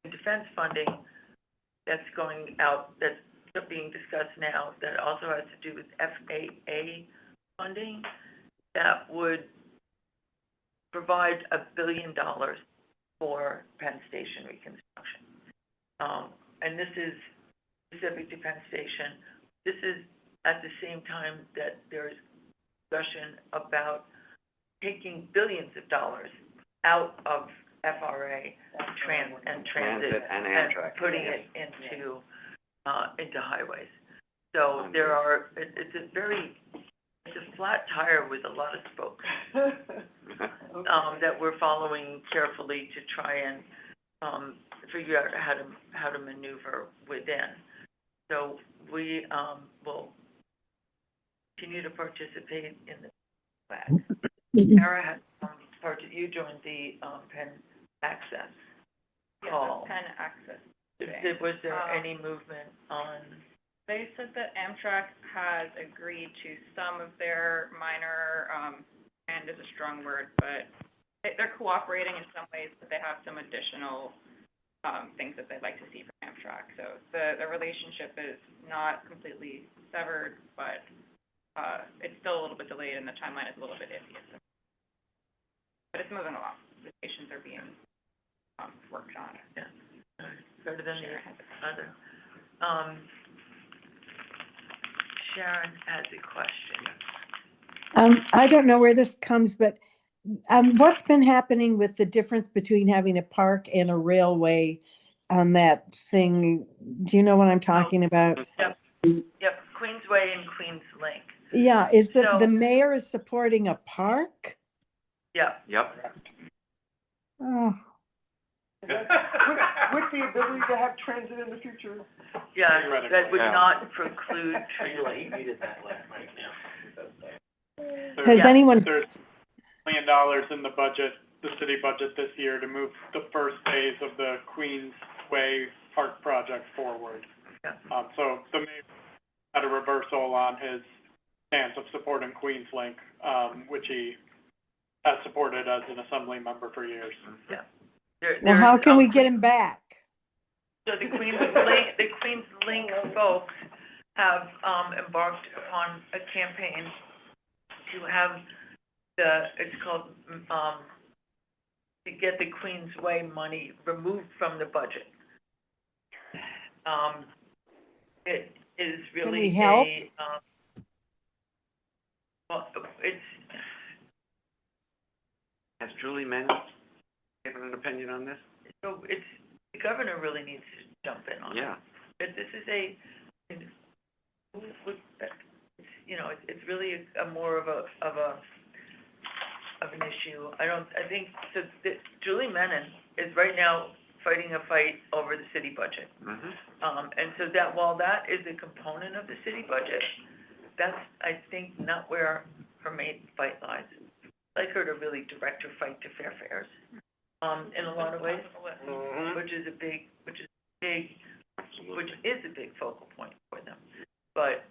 defense funding that's going out, that's being discussed now, that also has to do with FAA funding, that would provide $1 billion for Penn Station reconstruction. And this is specific to Penn Station. This is at the same time that there's discussion about taking billions of dollars out of FRA and transit and Amtrak. putting it into highways. So there are, it's a flat tire with a lot of spokes, that we're following carefully to try and, figure out how to maneuver within. So we, will continue to participate in the flag. Sarah has, you joined the, Penn Access call. Penn Access. Was there any movement on? They said that Amtrak has agreed to some of their minor, and is a strong word, but they're cooperating in some ways, but they have some additional, things that they'd like to see from Amtrak. So the relationship is not completely severed, but, it's still a little bit delayed and the timeline is a little bit iffy. But it's moving along. The stations are being, worked on. Yeah. Better than the other. Sharon has a question. I don't know where this comes, but what's been happening with the difference between having a park and a railway on that thing? Do you know what I'm talking about? Yep, Queensway and Queens Link. Yeah, is So- the mayor is supporting a park? Yeah. Yep. Oh, With the ability to have transit in the future. Yeah, that would Yeah. not preclude He needed that last night now. has anyone, There's $1 million in the budget, the city budget this year, to move the first phase of the Queensway Park project forward. Yeah. So the mayor had a reversal on his stance of supporting Queenslink, which he has supported as an assembly member for years. Yeah. well, how can we get him back? So the Queens Link folks have, embarked upon a campaign to have it's called, to get the Queensway money removed from the budget. It is really we help? well, it's, Has Julie Mann given an opinion on this? so it's, the governor really needs to jump in on it. Yeah. But this is it's, you know, it's really more of an issue. I think, so Julie Menon is right now fighting a fight over the city budget. And so that, while that is a component of the city budget, that's, I think, not where her main fight lies. I'd like her to really direct her fight to fair fares, in a lot of ways, which is a big focal point for them. But,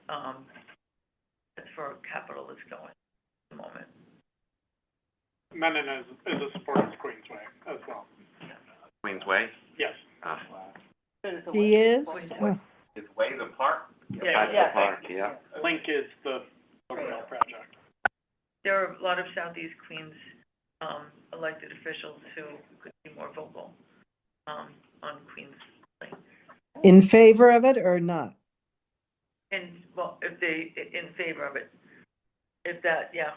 that's where capital is going at the moment. Menon is a supporter of Queensway as well. Queensway? Yes. He is? Is Way the park? That's the park, yeah. Link is the rail project. There are a lot of Southeast Queens, elected officials who could be more vocal, on Queens Link. In favor of it or not? And, well, if they, in favor of it, if that, yeah.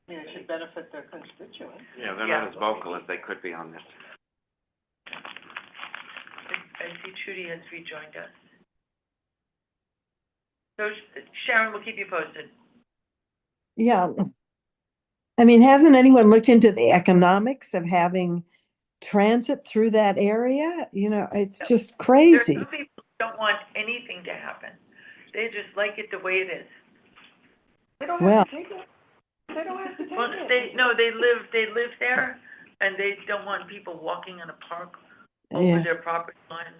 I mean, it should benefit their constituents. Yeah, they're not as vocal as they could be on this. I see Trudy has rejoined us. So Sharon, we'll keep you posted. Yeah. I mean, hasn't anyone looked into the economics of having transit through that area? You know, it's just crazy. Some people don't want anything to happen. They just like it the way it is. They don't Well, have to take it. They don't have to take Well, it. they live there, and they don't want people walking in a park over yeah. their property lines.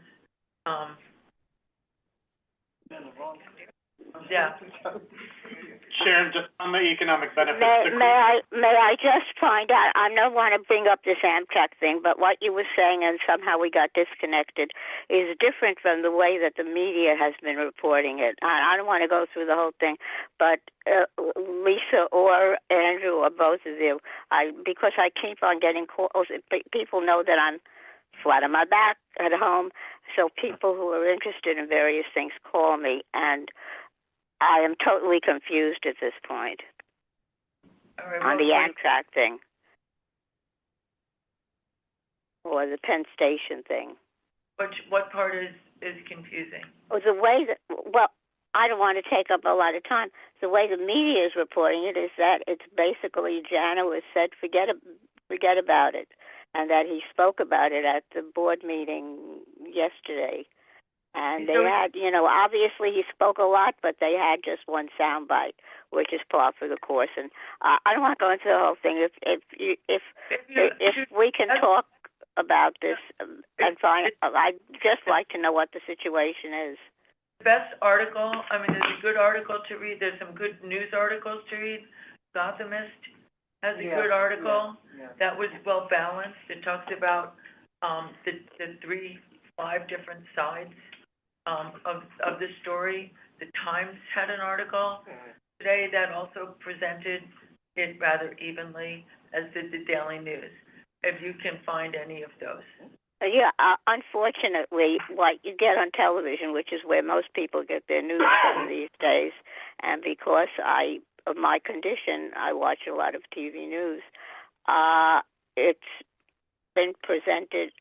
Yeah. Sharon, just on the economic benefits. May I just find out, I don't want to bring up this Amtrak thing, but what you were saying, and somehow we got disconnected, is different from the way that the media has been reporting it. I don't want to go through the whole thing, but Lisa or Andrew or both of you, because I keep on getting calls, people know that I'm flat on my back at home, so people who are interested in various things call me, and I am totally confused at this point on the Amtrak thing or the Penn Station thing. What part is confusing? Oh, the way that, well, I don't want to take up a lot of time. The way the media is reporting it is that it's basically Jano has said forget about it, and that he spoke about it at the board meeting yesterday. And they had, you know, obviously he spoke a lot, but they had just one soundbite, which is par for the course. And I don't want to go into the whole thing. If we can talk about this and find, I'd just like to know what the situation is. The best article, I mean, there's a good article to read. There's some good news articles to read. Gothamist has a good article that was well balanced. It talks about the 5 different sides of the story. The Times had an article today that also presented it rather evenly, as did the Daily News, if you can find any of those. Unfortunately, what you get on television, which is where most people get their news from these days, and because of my condition, I watch a lot of TV news, it's been presented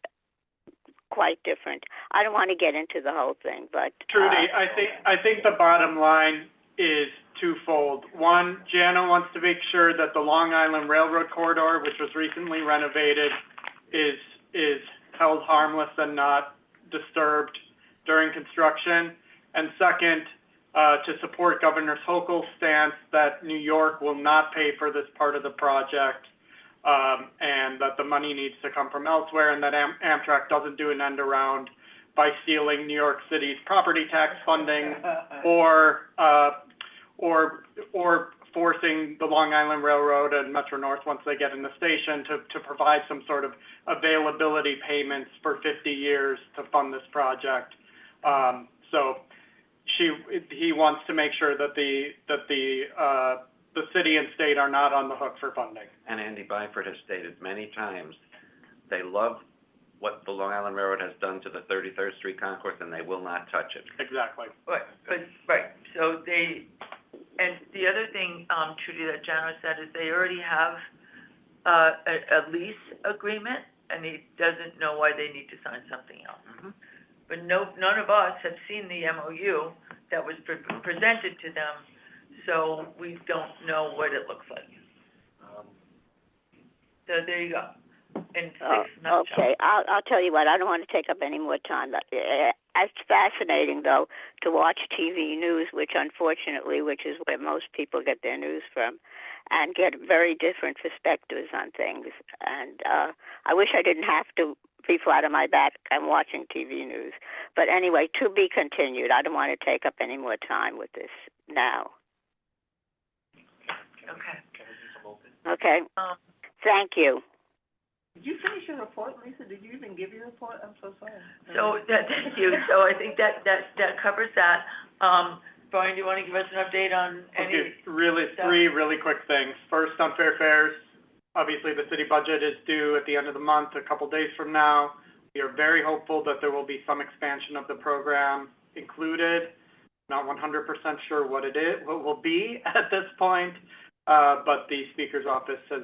quite different. I don't want to get into the whole thing, but Trudy, I think the bottom line is twofold. One, Jana wants to make sure that the Long Island Railroad corridor, which was recently renovated, is held harmless and not disturbed during construction. And second, to support Governor Hochul's stance that New York will not pay for this part of the project, and that the money needs to come from elsewhere, and that Amtrak doesn't do an end around by stealing New York City's property tax funding or forcing the Long Island Railroad and Metro North, once they get in the station, to provide some sort of availability payments for 50 years to fund this project. So he wants to make sure that the city and state are not on the hook for funding. And Andy Byford has stated many times, they love what the Long Island Railroad has done to the 33rd Street concourse, and they will not touch it. Exactly. Right. So and the other thing, Trudy, that Jano said is they already have a lease agreement, and he doesn't know why they need to sign something else. Mm-hmm. But none of us have seen the MOU that was presented to them, so we don't know what it looks like. So there you go. in 6 nutshell. Okay, I'll tell you what, I don't want to take up any more time. It's fascinating, though, to watch TV news, which is where most people get their news from, and get very different perspectives on things. And I wish I didn't have to be flat on my back. I'm watching TV news. But anyway, to be continued. I don't want to take up any more time with this now. Okay. Okay. Thank you. Did you finish your report, Lisa? Did you even give your report? I'm so sorry. So, thank you. So I think that covers that. Brian, do you want to give us an update on any? Okay, three really quick things. First, on fair fares, obviously the city budget is due at the end of the month, a couple days from now. We are very hopeful that there will be some expansion of the program included. Not 100% sure what will be at this point, but the Speaker's office has,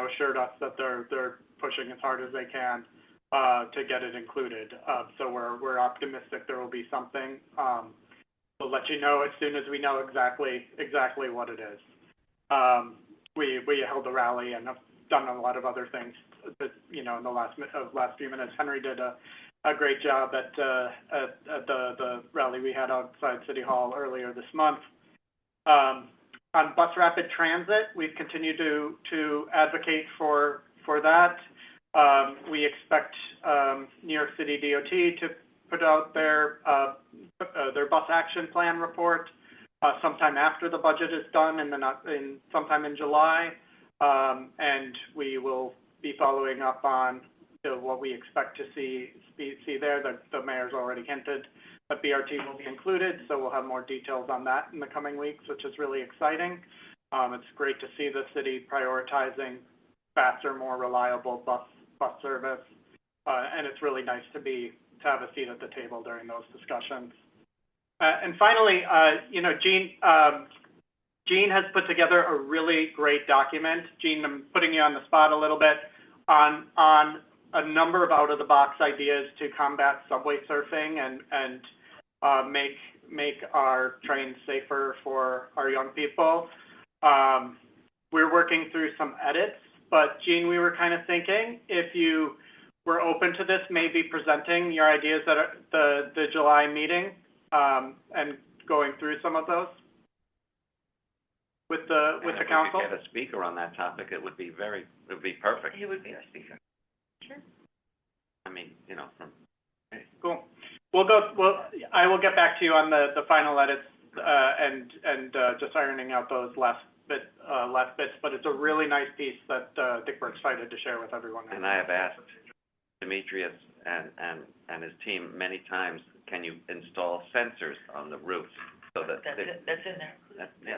assured us that they're pushing as hard as they can to get it included. So we're optimistic there will be something. We'll let you know as soon as we know exactly what it is. We held a rally and have done a lot of other things that, in the last few minutes. Henry did a great job at the rally we had outside City Hall earlier this month. On bus rapid transit, we've continued to advocate for that. We expect New York City DOT to put out their bus action plan report sometime after the budget is done, sometime in July, and we will be following up on what we expect to see there. The mayor's already hinted that BRT will be included, so we'll have more details on that in the coming weeks, which is really exciting. It's great to see the city prioritizing faster, more reliable bus service, and it's really nice to have a seat at the table during those discussions. And finally, Jean has put together a really great document. Jean, I'm putting you on the spot a little bit on a number of out-of-the-box ideas to combat subway surfing and make our trains safer for our young people. We're working through some edits, but Jean, we were kind of thinking if you were open to this, maybe presenting your ideas at the July meeting and going through some of those with the council. If we could get a speaker on that topic, it would be perfect. He would be our speaker. Sure. I mean, Cool. I will get back to you on the final edits and just ironing out those last bits, but it's a really nice piece that I think we're excited to share with everyone. And I have asked Demetrius and his team many times, can you install sensors on the roof so that that's in there.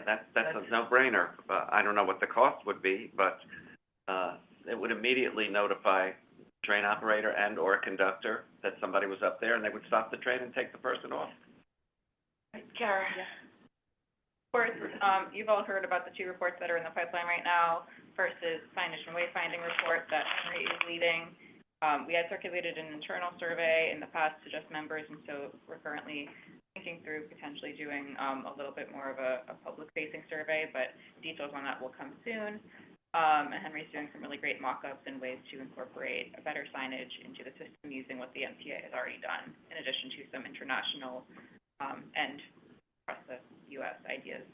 That's a no-brainer. I don't know what the cost would be, but it would immediately notify train operator and or conductor that somebody was up there, and they would stop the train and take the person off. Right, Kara. Yeah. Of course, you've all heard about the two reports that are in the pipeline right now. First is signage and wayfinding report that Henry is leading. We had circulated an internal survey in the past to just members, and so we're currently thinking through potentially doing a little bit more of a public-facing survey, but details on that will come soon. And Henry's doing some really great mock-ups and ways to incorporate a better signage into the system using what the MTA has already done, in addition to some international and across the U.S. ideas.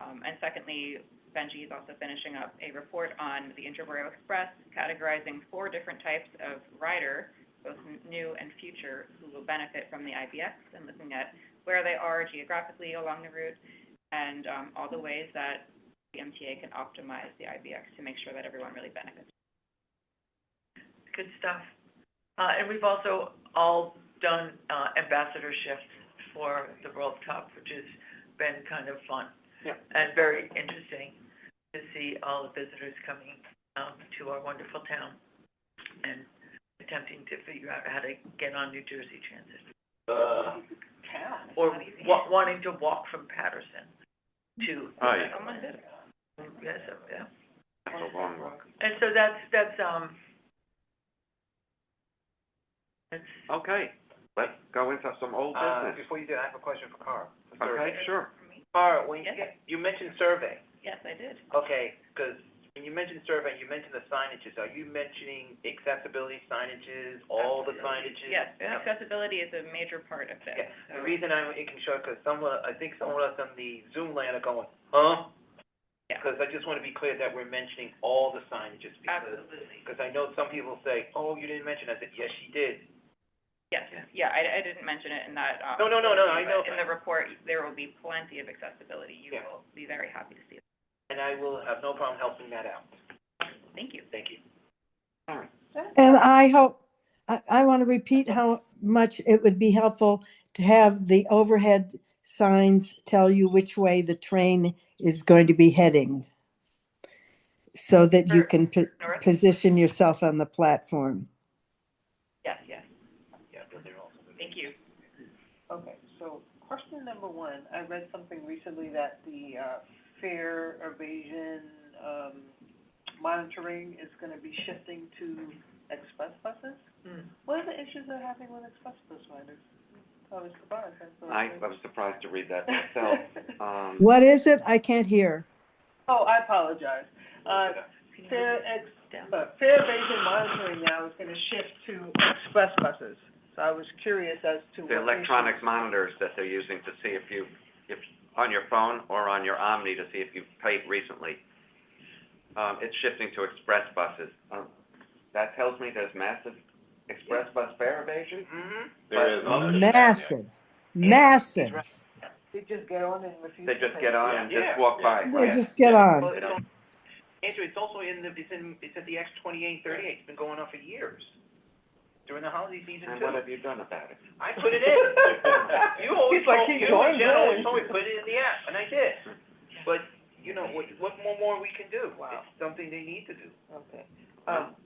And secondly, Benji is also finishing up a report on the Interborough Express, categorizing 4 different types of rider, both new and future, who will benefit from the IBX, and looking at where they are geographically along the route, and all the ways that the MTA can optimize the IBX to make sure that everyone really benefits. Good stuff. And we've also all done ambassadorships for the World Cup, which has been kind of fun. Yeah. And very interesting to see all the visitors coming to our wonderful town and attempting to figure out how to get on New Jersey Transit. Or wanting to walk from Patterson to. Oh, yeah. Someone did it. Yes, yeah. That's a long walk. And so that's Okay, let's go into some old business. Before you do, I have a question for Carl. Okay, sure. Carl, when Yes. you mentioned survey. Yes, I did. Okay, because when you mentioned survey, you mentioned the signages, are you mentioning accessibility signages, all the signages? Yes, accessibility is a major part of this. Yeah, the reason I'm making sure, because I think some of us on the Zoom land are going, huh? Yeah. Because I just want to be clear that we're mentioning all the signages, Absolutely. because I know some people say, oh, you didn't mention it. I said, yes, she did. Yes, yeah, I didn't mention it in that, No, I know. in the report, there will be plenty of accessibility. You Yeah. will be very happy to see it. And I will have no problem helping that out. Thank you. Thank you. All right. And I hope, I want to repeat how much it would be helpful to have the overhead signs tell you which way the train is going to be heading, so that you can North? position yourself on the platform. Yes, Yeah, but they're also. thank you. Okay, so question number one, I read something recently that the, fare evasion, monitoring is gonna be shifting to express buses? What are the issues they're having with express bus riders? I was surprised. I was surprised to read that myself. What is it? I can't hear. Oh, I apologize. Fare evasion monitoring now is gonna shift to express buses. So I was curious as to The electronic monitors that they're using to see if on your phone or on your Omni to see if you've paid recently. It's shifting to express buses. That tells me there's massive express bus fare evasion. Mm-hmm. There is. Massive. They just get on and refuse They to just pay. get on and just walk by. They right? just get Well, on. Andrew, it's also it's at the X28, 38. It's been going on for years. During the holiday season, And too. what have you done about it? I put it in. You always He's like, told, he you joined and Jen always in. told me, put it in the app, and I did. But, you know, what more we can do? Wow. It's something they need to do. Okay.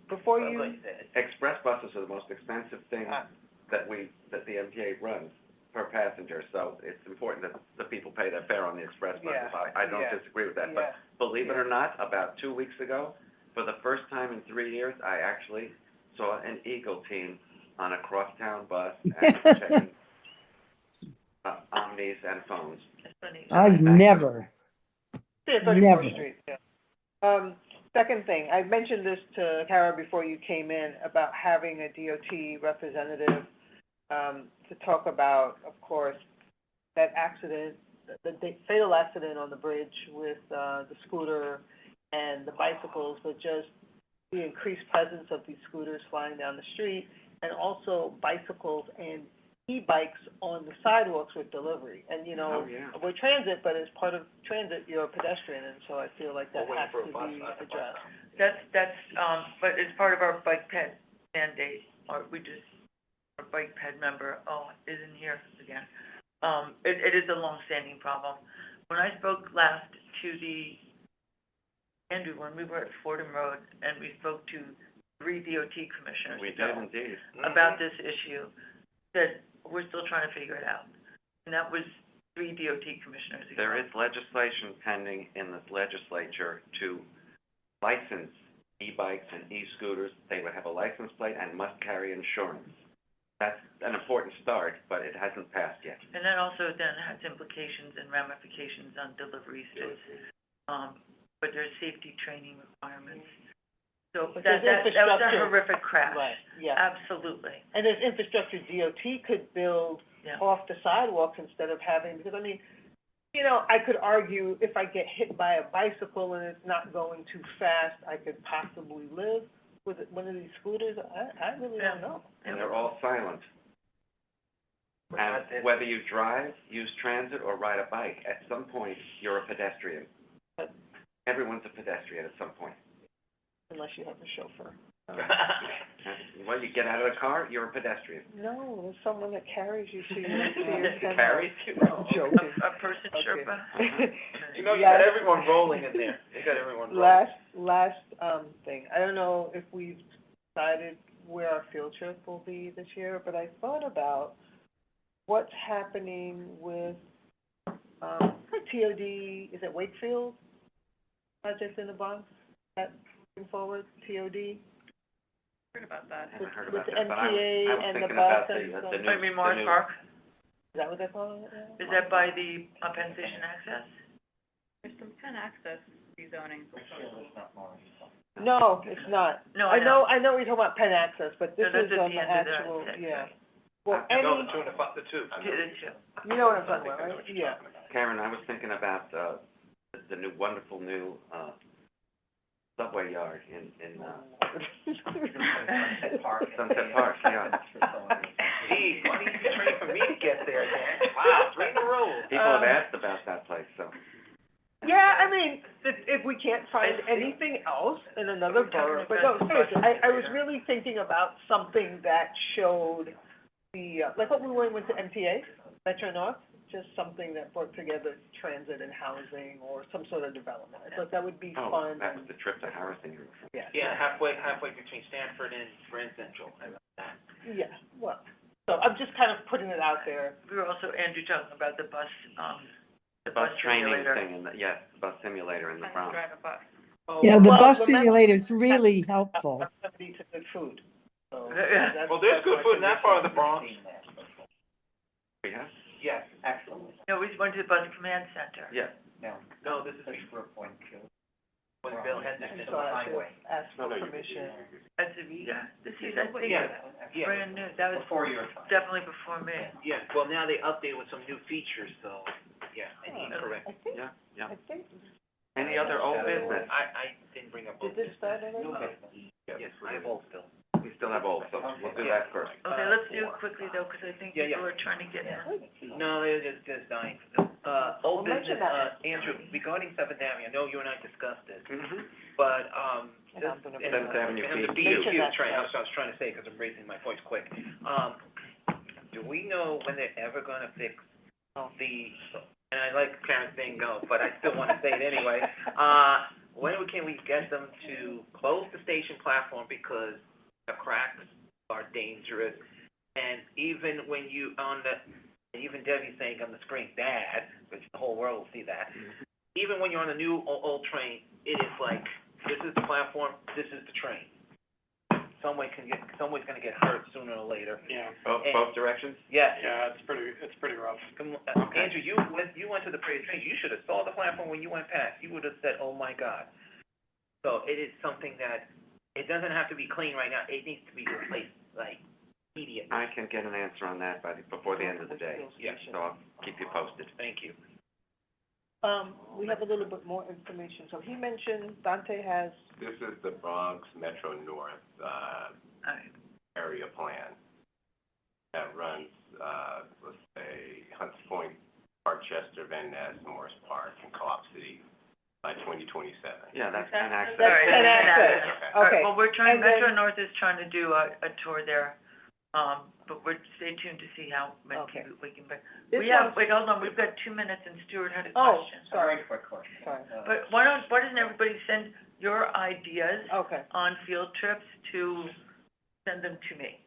Before But you, like I said, Express buses are the most expensive thing that the MTA runs per passenger, so it's important that the people pay their fare on the express buses. Yeah, I don't yeah, disagree with that, yeah. but believe it or not, about 2 weeks ago, for the first time in 3 years, I actually saw an Eagle team on a crosstown bus and checking Omnis and phones. That's funny. I've never. yeah, 34th Never. Street, yeah. Second thing, I mentioned this to Kara before you came in about having a DOT representative, to talk about, of course, that accident, the fatal accident on the bridge with, the scooter and the bicycles, but just the increased presence of these scooters flying down the street, and also bicycles and e-bikes on the sidewalks with delivery. And, you know, Oh, yeah. we're transit, but as part of transit, you're a pedestrian, and so I feel like that We're has waiting to for a bus, be not the bus addressed. That's, but as part of our bike ped mandate, our bike ped member, isn't here again. It is a long-standing problem. When I spoke last to Andrew, when we were at Fordham Road, and we spoke to 3 DOT commissioners. We did indeed. About this issue, that we're still trying to figure it out. And that was 3 DOT commissioners ago. There is legislation pending in the legislature to license e-bikes and e-scooters. They would have a license plate and must carry insurance. That's an important start, but it hasn't passed yet. And that also then has implications and ramifications on deliveries, but there's safety training requirements. So But that there's was a infrastructure. horrific crash. Right, yeah. Absolutely. And there's infrastructure DOT could build Yeah. off the sidewalks instead of having, because I mean, you know, I could argue if I get hit by a bicycle and it's not going too fast, I could possibly live with one of these scooters. I really don't know. And they're all silent. And whether you drive, use transit, or ride a bike, at some point, you're a pedestrian. Everyone's a pedestrian at some point. Unless you have a chauffeur. Well, you get out of the car, you're a pedestrian. No, there's someone that carries you to your Carries you? I'm joking. A person Sherpa. You know, you got everyone rolling in there. You got everyone rolling. Last thing, I don't know if we've decided where our field trip will be this year, but I thought about what's happening with, TOD, is it Wakefield? Project in the Bronx, that moving forward, TOD? Heard about that. I haven't heard With about the that, but I MTA was and the thinking bus about and the stuff. new. I mean, Morris Park, Is that what they're calling it now? is that by the Penn Station access? Penn Access rezoning. No, it's not. No, I know we're talking about Penn Access, but this No, that's is at on the the end of the actual, section. yeah. Well, No, any, the two and the two. you know what I'm talking about, right? Yeah. Karen, I was thinking about, the new, wonderful new, subway yard in Sunset Park. Sunset Park, yeah. Gee, funny you train for me to get there, Dan. Wow, 3 in a row. People have asked about that place, so. Yeah, I mean, if we can't find anything else in another borough, but no, seriously, I was really thinking about something that showed the, like what we went to MTA, Metro North, just something that brought together transit and housing or some sort of development. I thought that would be Oh, fun. that was the trip to Harrison. Yeah. Yeah, halfway between Stanford and Grand Central. Yeah, well, so I'm just kind of putting it out there. We were also, Andrew, talking about the bus Training simulator. thing, yes, bus simulator in the Bronx. Drive a bus. Oh, Yeah, the well, bus remember- simulator is really helpful. Proximity to good food. So Yeah. Well, there's good food in that part of the Bronx. Yeah? Yes. Excellent. No, we went to the bus command center. Yeah. No, this is Group 1, 2. when Bill had Next this. to the highway. ask for No, you- permission. That's a, yeah, this is, I think, Yeah, yeah. brand new. That was Before your time. definitely before me. Yeah, well, now they updated with some new features, so, yeah, I need to correct. I think, Yeah, yeah. I think, Any other old business? I didn't bring up. did this start already? New business. Yes, I have old still. We still have old, so we'll do that first. Okay, let's do it quickly though, because I think Yeah, yeah. people are trying to get in. No, they're just dying. Old Well, mention business, that. Andrew, regarding Seventh Avenue, I know you and I discussed this, Mm-hmm. but, And I'm gonna- and- Seventh Avenue and the BQ. BQ train, I was trying to say, because I'm raising my voice quick. Do we know when they're ever gonna fix the, and I like Karen's saying no, but I still wanna say it anyway. When can we get them to close the station platform because the cracks are dangerous? And even when you even Debbie's saying on the screen, Dad, which the whole world will see that. Even when you're on a new old train, it is like, this is the platform, this is the train. Someone's gonna get hurt sooner or later. Yeah, Both directions? Yes. yeah, it's pretty rough. Come on, Okay. Andrew, you went to the parade train, you should have saw the platform when you went past, you would have said, oh my God. So it is something that, it doesn't have to be clean right now, it needs to be replaced, like, immediately. I can get an answer on that before the end of the day. Yes. So I'll keep you posted. Thank you. We have a little bit more information. So he mentioned Dante has, This is the Bronx Metro North, area plan that runs, let's say, Hunts Point, Parkchester, Van Ness, Morris Park, and Co-op City by 2027. Yeah, that's Penn Access. that's Sorry, Penn that's Access. All right, Okay. well, we're trying, And then- Metro North is trying to do a tour there, but stay tuned to see how many Okay. people we can bring. This We have, one's- wait, hold on, we've got 2 minutes and Stuart had a Oh, question. sorry. Very quick question. Sorry. But why doesn't everybody send your ideas Okay. on field trips send them to me?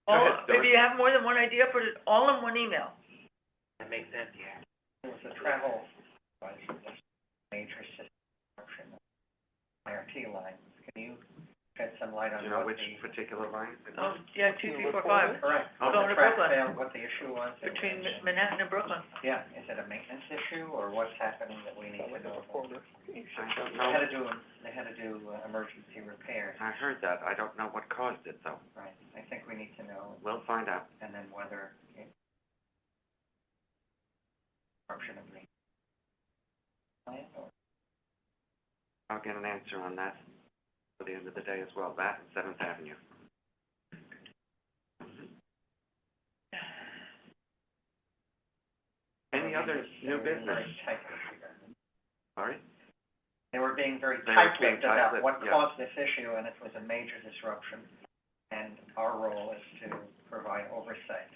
Go ahead, Oh, Stuart. if you have more than one idea, put it all in one email. That makes sense, yeah. There was a travel, major system disruption of IRT lines. Can you shed some light on Do you know what which the... particular line? Oh, yeah, 2, 3, 4, 5, Correct. Oh, going The to track Brooklyn. failed, what the issue was? between Manhattan and Brooklyn. Yeah, is it a maintenance issue, or what's happening that we need to know about? I don't They had to do emergency repairs, I heard that. I don't know what caused it, though. right? I think we need to know, We'll find out. and then whether it... Disruption of the plant, or... I'll get an answer on that for the end of the day as well, that and Seventh Avenue. Any other new business? Very tight. Sorry? They were being very They were tight-lipped being about tight-lipped, what yeah. caused this issue, and it was a major disruption. And our role is to provide oversight.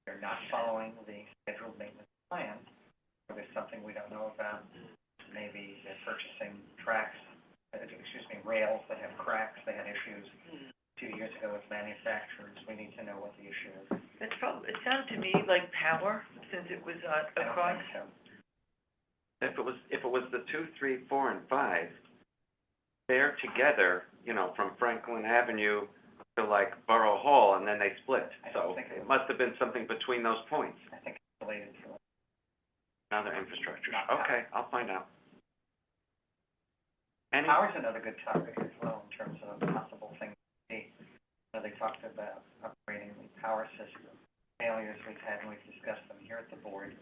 They're not following the scheduled maintenance plan, or there's something we don't know about. Maybe they're purchasing rails that have cracks. They had issues 2 years ago with manufacturers. We need to know what the issue is. It's probably, it sounded to me like power, since it was, I don't across. think so. If it was the 2, 3, 4, and 5, they're together, from Franklin Avenue to like Borough Hall, and then they split. I don't So think it it must have been something between those points. I think it's related to it. Other infrastructure. Okay, I'll find out. Any, Power's another good topic as well in terms of possible things. They talked about upgrading the power system, failures we've had, and we've discussed them here at the board.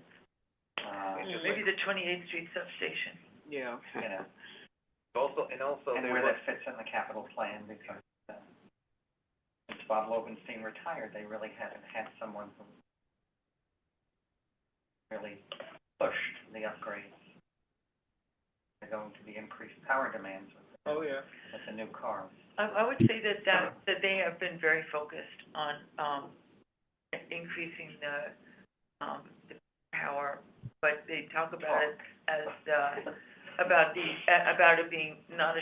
Maybe the 28th Street substation. Yeah. You know, Also and there where was, that fits in the capital plan, because since Bob Lobenstein retired, they really haven't had someone who really pushed the upgrades. They're going to the increased power demands with the new cars. I would say that they have been very focused on increasing the power, but they talk about it as about it being not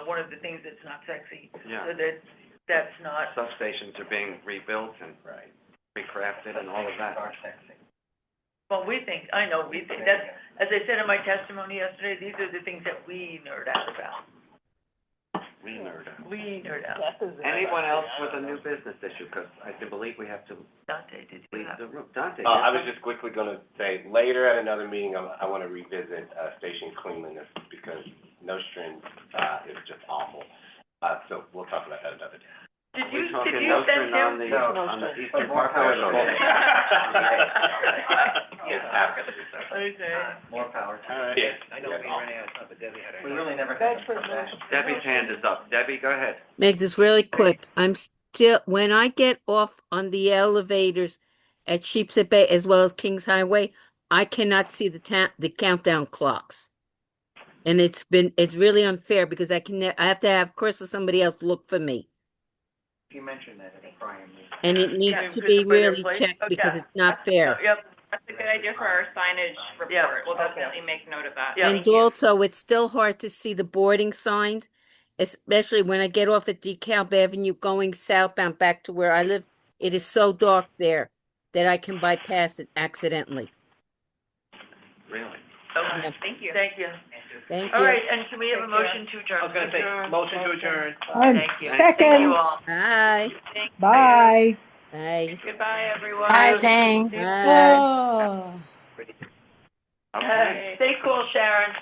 one of the things that's not sexy. Yeah. So that's not. Substations are being rebuilt and recrafted and all of that. Are sexy. Well, we think that's, as I said in my testimony yesterday, these are the things that we nerd out about. We nerd out. We nerd out. Anyone else with a new business issue? Because I do believe we have to Dante, did you leave have? the room. Dante? I was just quickly gonna say, later at another meeting, I wanna revisit, station cleanliness, because Nostrand, is just awful. So we'll talk about that another day. Did We you talking send Nostrand on him? the Eastern Park? It's absolutely More power to all right. Yeah. I know we ran out of time, but Debbie had her. We really never had them come back. Debbie's hand is up. Debbie, go ahead. Make this really quick. I'm still, when I get off on the elevators at Sheepshead Bay as well as Kings Highway, I cannot see the countdown clocks. And it's really unfair because I have to have Chris or somebody else look for me. You mentioned that at the Brian meeting. And it needs Yeah, to put be the further really place. checked because Okay. it's not fair. Yep. That's a good idea for our signage Yeah. report. We'll definitely make note of that. Yeah. And Thank you. also, it's still hard to see the boarding signs, especially when I get off at DeKalb Avenue going southbound back to where I live. It is so dark there that I can bypass it accidentally. Really? Okay. Yeah. Thank you. Thank you. Thank All you. right, and can we have a motion to adjourn? I was gonna say, motion to adjourn. Thank you. Second. Thank you all. Bye. Bye. Bye. Goodbye, everyone. Bye. Oh. Okay. Stay cool, Sharon.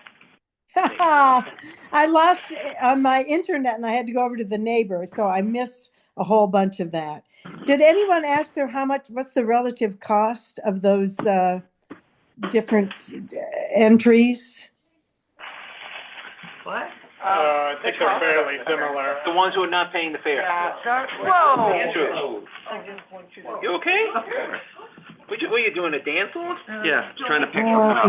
I lost on my internet and I had to go over to the neighbor, so I missed a whole bunch of that. Did anyone ask her what's the relative cost of those different entries? What? I think they're fairly similar. The ones who are not paying the fare. Whoa. Andrew, you okay? What you doing, a dance off? Yeah, trying to pick